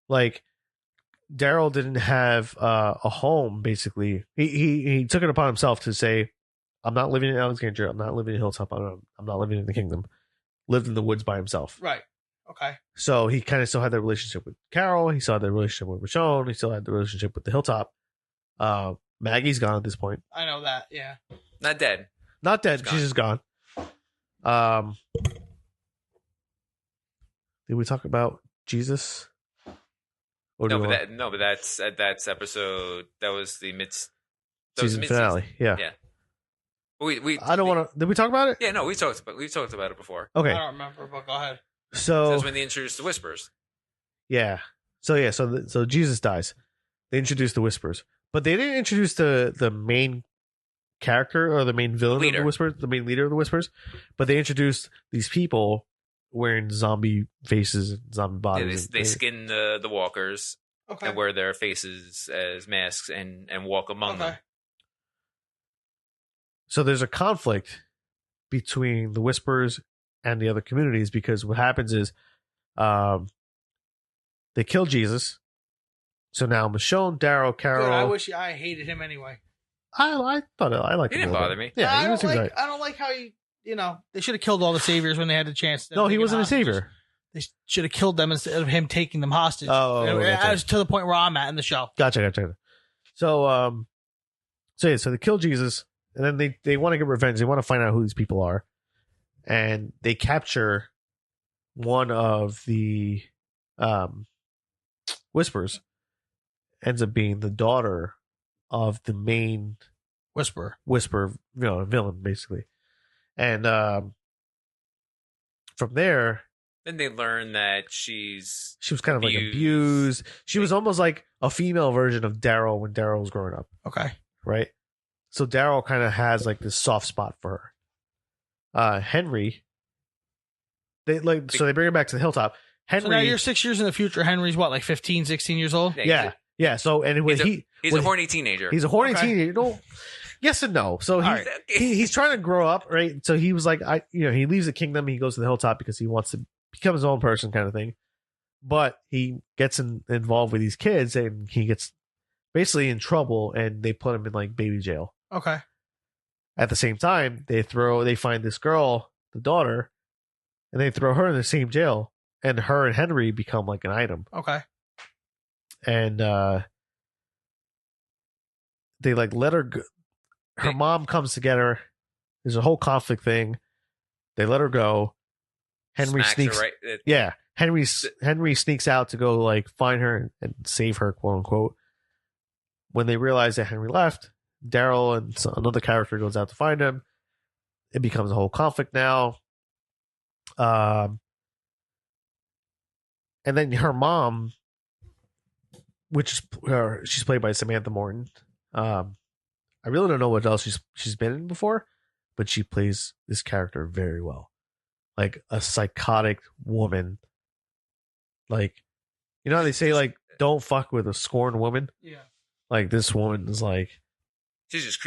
like, Daryl didn't have a home. Basically, he took it upon himself to say, "I'm not living in Alexandria. I'm not living in Hilltop. I'm not living in the Kingdom." Lived in the woods by himself. Right. Okay. So he kind of still had that relationship with Carol. He still had the relationship with Michonne. He still had the relationship with the Hilltop. Maggie's gone at this point. I know that. Yeah. Not dead. Not dead. She's just gone. Did we talk about Jesus? But that's episode. That was the season finale. Yeah. Yeah. I don't want to. Did we talk about it? Yeah, no, we talked about it before. Okay. I don't remember, but go ahead. So that's when they introduced the Whispers. Yeah. So Jesus dies. They introduced the Whispers, but they didn't introduce the main character or the main villain of the Whispers, the main leader of the Whispers. But they introduced these people wearing zombie faces and zombie bodies. Yeah, they skin the walkers okay. and wear their faces as masks and walk among them. So there's a conflict between the Whispers and the other communities, because what happens is they kill Jesus. So now Michonne, Daryl, Carol. Good, I hated him anyway. I thought I liked He him. didn't a little bother bit. me. Yeah, I he was don't like. right. I don't like how they should have killed all the saviors when they had the chance. No, he wasn't a savior. They should have killed them instead of him taking them hostage. Oh, I was to the point where I'm at in the show. Gotcha. So they kill Jesus, and then they want to get revenge. They want to find out who these people are, and they capture one of the Whispers. Ends up being the daughter of the main Whisper, villain, basically, and from there. Then they learn that she was kind of like abused. She was almost like a female version of Daryl when Daryl was growing up. Okay. Right? So Daryl kind of has like this soft spot for her. Henry, they bring her back to the hilltop. Henry, So now you're 6 years in the future. Henry's what, like 15, 16 years old? Yeah. So, and when he's a horny teenager. He's a horny teenager. No, yes and no. So he's trying to grow up, right? So he was like, he leaves the kingdom. He goes to the hilltop because he wants to become his own person, kind of thing. But he gets involved with these kids, and he gets basically in trouble, and they put him in like baby jail. Okay. At the same time, they find this girl, the daughter, and they throw her in the same jail, and her and Henry become like an item. Okay. And they like let her go. Her mom comes to get her. There's a whole conflict thing. They let her go. Henry sneaks. Her right. Henry sneaks out to go like find her and save her, quote unquote. When they realize that Henry left, Daryl and another character goes out to find him. It becomes a whole conflict now. And then her mom, which is she's played by Samantha Morton. I really don't know what else she's been in before, but she plays this character very well. Like a psychotic woman. Like, you know how they say like don't fuck with a scorned woman? Yeah. Like this woman is like she's just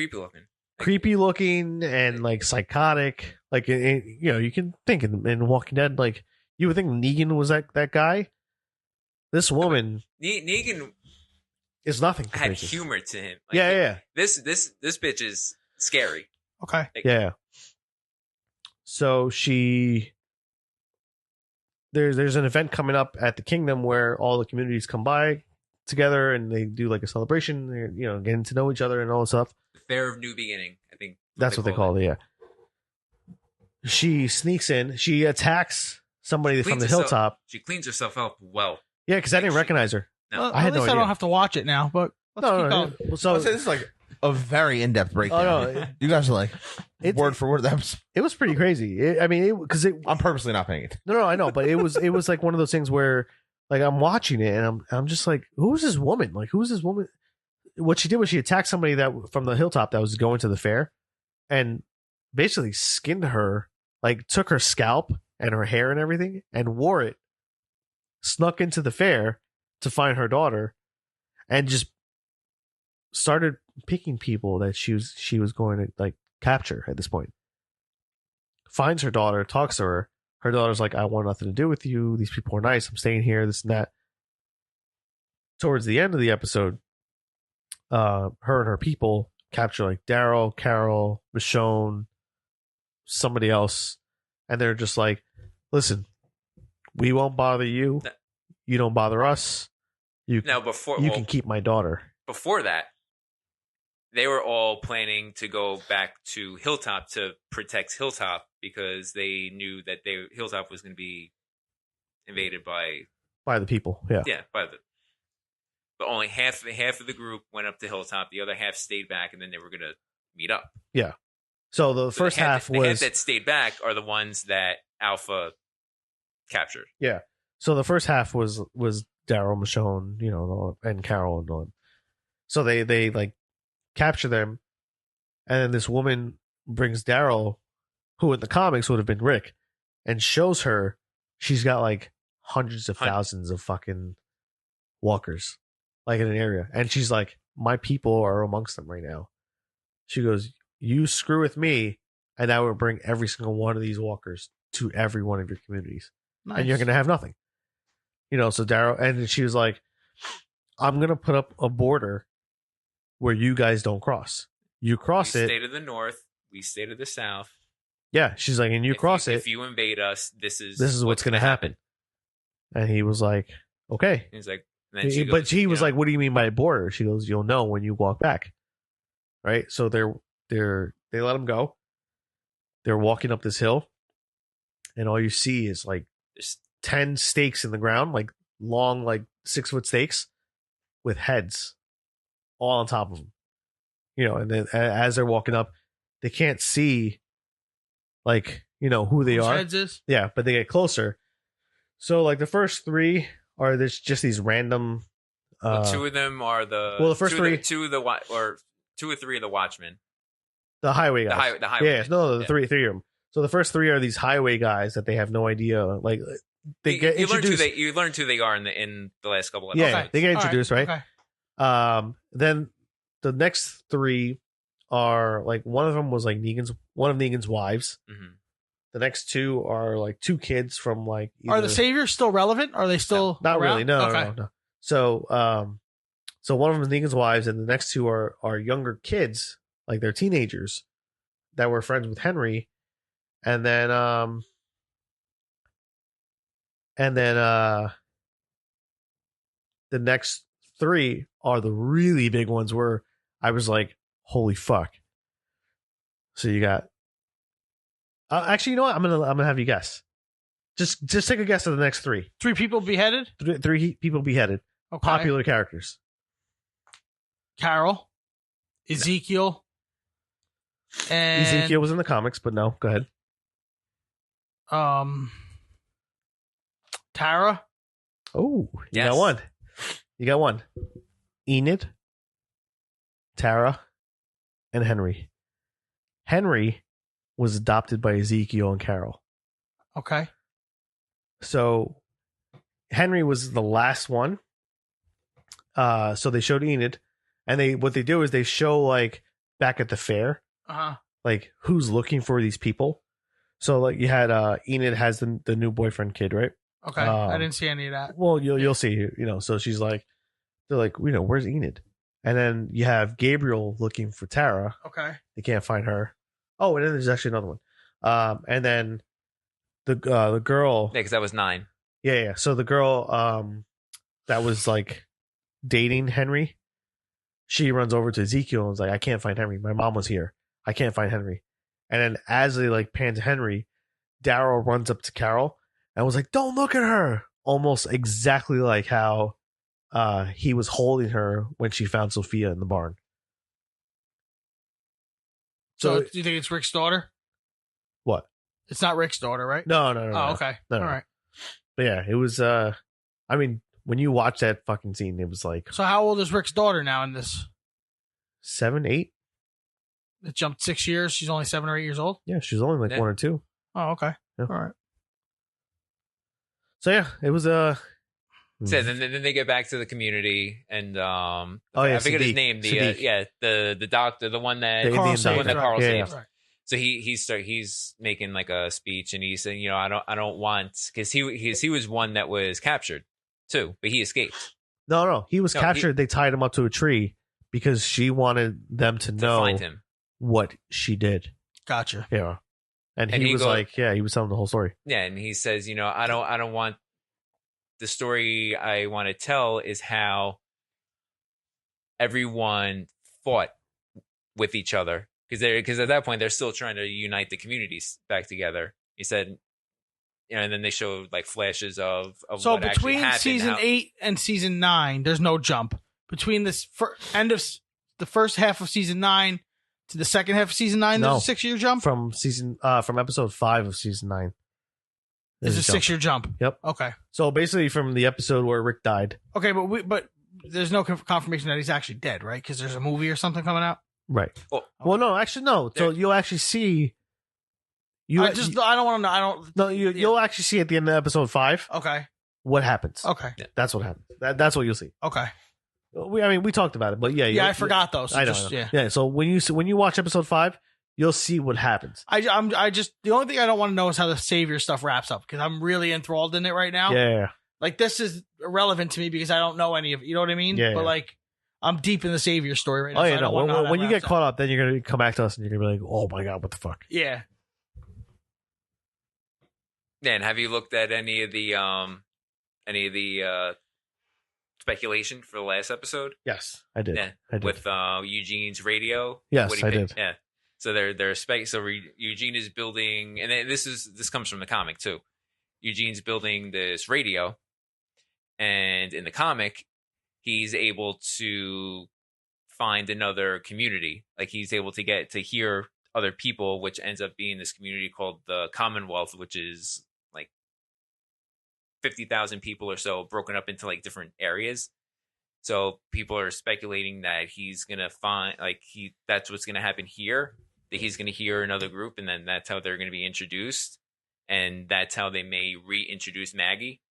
creepy looking and like psychotic. Like you can think in Walking Dead, like you would think Negan was that guy. This woman Negan is nothing. Had humor to him. Like, yeah. This bitch is scary. Okay. Like, yeah. So there's an event coming up at the kingdom where all the communities come by together and they do like a celebration, getting to know each other and all this stuff. Fair of New Beginning, I think. That's what they call it. Yeah. She sneaks in. She attacks somebody from the hilltop. She cleans herself up well. Yeah, because I didn't recognize her. No. Well, I had at least no I don't idea. have to watch it now, but let's keep going. Well, so This is like a very in-depth breakdown. no, you guys are like word for word. it was pretty crazy. I'm purposely not paying it. No, I know, but it was like one of those things where like I'm watching it and I'm just like, who's this woman? Like, who's this woman? What she did was she attacked somebody that from the hilltop that was going to the fair, and basically skinned her, like took her scalp and her hair and everything and wore it, snuck into the fair to find her daughter, and just started picking people that she was going to like capture at this point. Finds her daughter, talks to her. Her daughter's like, I want nothing to do with you. These people are nice. I'm staying here, this and that. Towards the end of the episode, her and her people capture like Daryl, Carol, Michonne, somebody else. And they're just like, listen, we won't bother you. You don't bother us. You can keep my daughter. Before that, they were all planning to go back to Hilltop to protect Hilltop because they knew that Hilltop was going to be invaded by the people. Yeah. But only half of the group went up to Hilltop. The other half stayed back, and then they were going to meet up. Yeah. So the first half was the half that stayed back are the ones that Alpha captured. Yeah. So the first half was Daryl, Michonne, and Carol and all. So they like capture them, and then this woman brings Daryl, who in the comics would have been Rick, and shows her she's got like hundreds of thousands of fucking walkers, like in an area, and she's like, my people are amongst them right now. She goes, you screw with me, and I will bring every single one of these walkers to every one of your communities, and you're gonna have nothing. So Daryl, and she was like, I'm gonna put up a border where you guys don't cross. You cross we it. stay to the north. We stay to the south. Yeah, she's like, and you cross it. If you invade us, this is what's going to happen. And he was like, okay. He's like, and then But he was like, what do you mean by border? She goes, you'll know when you walk back. Right? So they let him go. They're walking up this hill. And all you see is like there's 10 stakes in the ground, like long, like 6-foot stakes with heads all on top of them. You know, and then as they're walking up, they can't see, like, you know, who they are. Heads is? Yeah, but they get closer. So, like, the first 3 are just these random. Well, 2 of them are the. Well, the first 3. 2 or 3 of the watchmen. The highway guys. The highway. Yeah, no, the 3 of them. So the first 3 are these highway guys that they have no idea. Like, they get introduced. You learned who they are in the last couple of episodes. episodes. Yeah, they get introduced, right? Okay. Then the next 3 are like one of them was like one of Negan's wives. Mm-hmm. The next 2 are like 2 kids from like. Are the saviors still relevant? Are they still not around? really? No. So so one of them is Negan's wives, and the next 2 are younger kids, like they're teenagers that were friends with Henry, and then the next 3 are the really big ones where I was like, holy fuck. So you got actually, you know what? I'm gonna have you guess. Just take a guess at the next 3. 3 people beheaded? 3 people beheaded. Okay. Popular characters. Carol, Ezekiel, and Ezekiel was in the comics, but no, go ahead. Tara. Oh, yes. You got one. Enid, Tara, and Henry. Henry was adopted by Ezekiel and Carol. Okay. So Henry was the last one. So they showed Enid, and what they do is they show like back at the fair, like who's looking for these people. So like you had Enid has the new boyfriend kid, right? Okay, I didn't see any of that. Well, you'll see, you know. So she's like, they're like, you know, where's Enid? And then you have Gabriel looking for Tara. Okay, they can't find her. Oh, and then there's actually another one. And then the girl. Yeah, because that was 9. Yeah. So the girl that was like dating Henry, she runs over to Ezekiel and is like, I can't find Henry. My mom was here. I can't find Henry. And then as they like pan to Henry, Daryl runs up to Carol and was like, don't look at her. Almost exactly like how he was holding her when she found Sophia in the barn. So do you think it's Rick's daughter? What? It's not Rick's daughter, right? No. Oh, okay. No. All right. But yeah, it was, I mean, when you watch that fucking scene, it was like. So how old is Rick's daughter now in this? 7, 8? It jumped 6 years. She's only 7 or 8 years old? Yeah, she's only like 1 or 2. Oh, okay. Yeah. All right. So yeah, it was So then they get back to the community, and I forget his name. The doctor, the one that Carl saved. Right. So he's making like a speech, and he's saying, you know, I don't want, because he was one that was captured too, but he escaped. No, he was captured. They tied him up to a tree because she wanted them to know find him. What she did. Gotcha. Yeah. And he was he was telling the whole story. Yeah, and he says, you know, I don't want, the story I want to tell is how everyone fought with each other, because at that point they're still trying to unite the communities back together. He said, you know, and then they showed like flashes of so what actually happened. So between season 8 and season 9, there's no jump between this end of the first half of season 9 to the second half of season 9. There's a 6-year jump from episode 5 of season 9. There's a 6-year jump. Yep. Okay. So basically, from the episode where Rick died. Okay, but there's no confirmation that he's actually dead, right? Because there's a movie or something coming out. Right. Well, no, actually, no. So you'll actually see. I don't want to know. I don't. No, you'll actually see at the end of episode 5. Okay. What happens? Okay. That's what happens. That's what you'll see. Okay. We talked about it, but yeah. I forgot though. So I know. Yeah. So when you watch episode 5, you'll see what happens. I just the only thing I don't want to know is how the savior stuff wraps up, because I'm really enthralled in it right now. Yeah. Like, this is irrelevant to me because I don't know any of it. You know what I mean? Yeah. But like, I'm deep in the Savior story right now. Oh so yeah, I no. don't wanna know how When that you get wraps up. caught up, then you're gonna come back to us and you're gonna be like, "Oh my god, what the fuck?" Yeah. Dan, have you looked at any of the speculation for the last episode? Yes, I did. Yeah, I did. with Eugene's radio. Yes, What he I picked. did. Yeah. So Eugene is building, and then this comes from the comic too. Eugene's building this radio, and in the comic, he's able to find another community. Like he's able to get to hear other people, which ends up being this community called the Commonwealth, which is like 50,000 people or so, broken up into like different areas. So people are speculating that he's gonna find that's what's gonna happen here. That he's gonna hear another group, and then that's how they're gonna be introduced, and that's how they may reintroduce Maggie,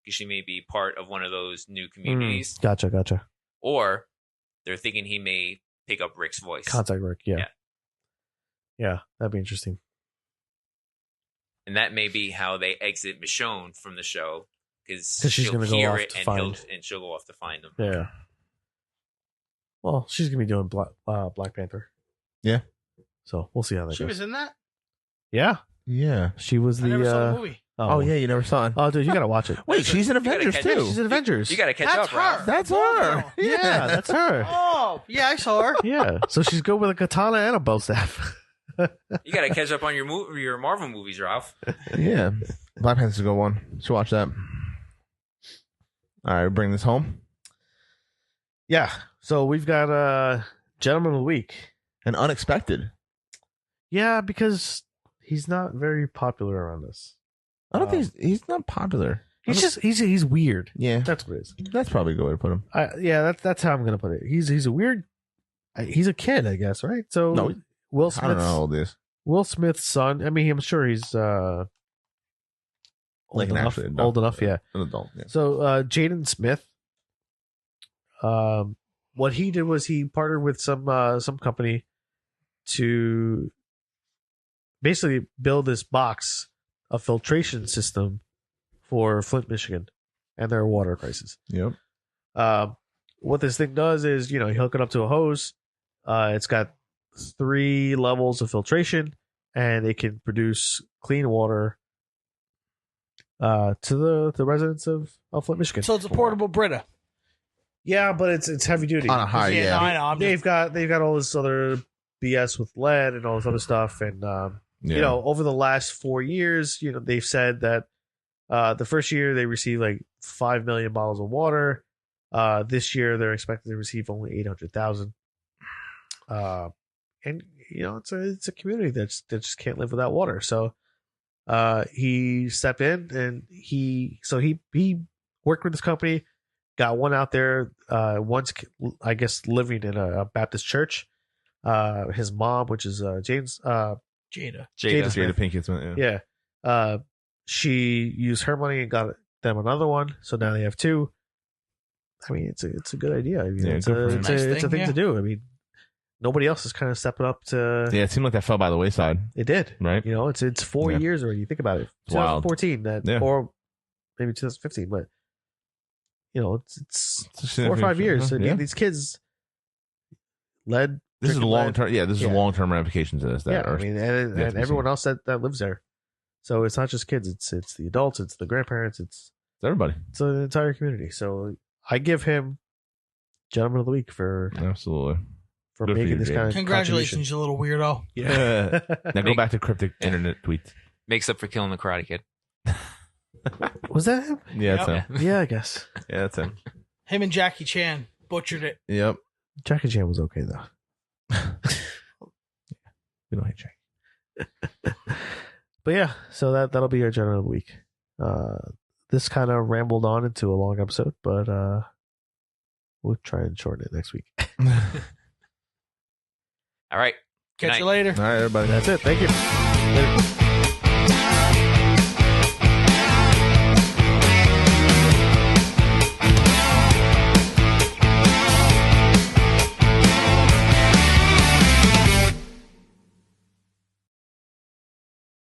because she may be part of one of those new communities. Gotcha. Or they're thinking he may pick up Rick's voice. Contact Rick. Yeah. Yeah, that'd be interesting. And that may be how they exit Michonne from the show, because 'Cause she's she'll gonna go hear off it to and find- she'll go off to find him. Yeah. Well, she's gonna be doing Black Panther. Yeah. So we'll see how that She goes. was in that? Yeah, Yeah. she was I never saw the the. movie. Oh, yeah, you never saw it. Oh, dude, you gotta watch it. Wait, she's in You gotta Avengers catch- too. She's in Avengers. You got to catch That's up, Ralph. her. That's Blonde her. girl. Yeah, that's her. Oh, yeah, I saw her. Yeah, so she's good with a katana and a bow staff. You got to catch up on your Marvel movies, Ralph. Yeah. Black Panther's a good one. Should watch that. All right, bring this home. Yeah, so we've got Gentleman of the Week. And unexpected. Yeah, because he's not very popular around us. I don't think he's not popular. He's just he's weird. Yeah, That's what it is. that's probably a good way to put him. Yeah, that's how I'm gonna put it. He's a weird. He's a kid, I guess, right? So No, Will I don't know how Smith's old he is. Will Smith's son. I mean, I'm sure he's Like an actual adult. old enough. Yeah. An adult. Yeah. So Jayden Smith. What he did was he partnered with some company to basically build this box, a filtration system for Flint, Michigan, and their water crisis. Yep. What this thing does is, you hook it up to a hose. It's got 3 levels of filtration, and it can produce clean water to the residents of Flint, Michigan. So it's a portable Brita. Yeah, but it's heavy duty. On a high, No, yeah. I know. I'm They've got all this other BS with lead and all this other stuff, and over the last 4 years, they've said that the first year they received like 5 million bottles of water. This year they're expected to receive only 800,000. And it's a community that just can't live without water. So he stepped in and he worked with this company, got one out there. One's, I guess, living in a Baptist church. His mom, which is Jada Jada. Smith. Pinkett Smith. Yeah. Yeah. She used her money and got them another one. So now they have 2. I mean, it's a good idea. I mean, Yeah, it's good for him. a Nice thing thing, to do. I mean, nobody else is kind of stepping up to. Yeah, it seemed like that fell by the wayside, It did. right? It's 4 Yeah. years already. You think about it. It's wild. 2014 that, Yeah. or maybe 2015, but it's It's 4 or 5 years. I mean, Yeah. these kids led. This is drinking long lead. term. Yeah, this is Yeah. long term ramifications of this. Yeah, I mean, and to be everyone seen. else that lives there. So it's not just kids. It's the adults. It's the grandparents. It's everybody. an entire community. So I give him Gentleman of the Week for Absolutely. for Good for making you, this Jay. kind of Congratulations, you little weirdo. Yeah. Now go back to cryptic internet tweets. Makes up for killing the Karate Kid. Was that him? Yeah, that's Yep. him. Yeah, I guess. Yeah, that's him. Him and Jackie Chan butchered it. Yep. Jackie Chan was okay though. We don't hate Jack. But yeah, so that'll be our Gentleman of the Week. This kind of rambled on into a long episode, but we'll try and shorten it next week. All right. Good Catch night. you later. All right, everybody. That's it. Thank you. Later.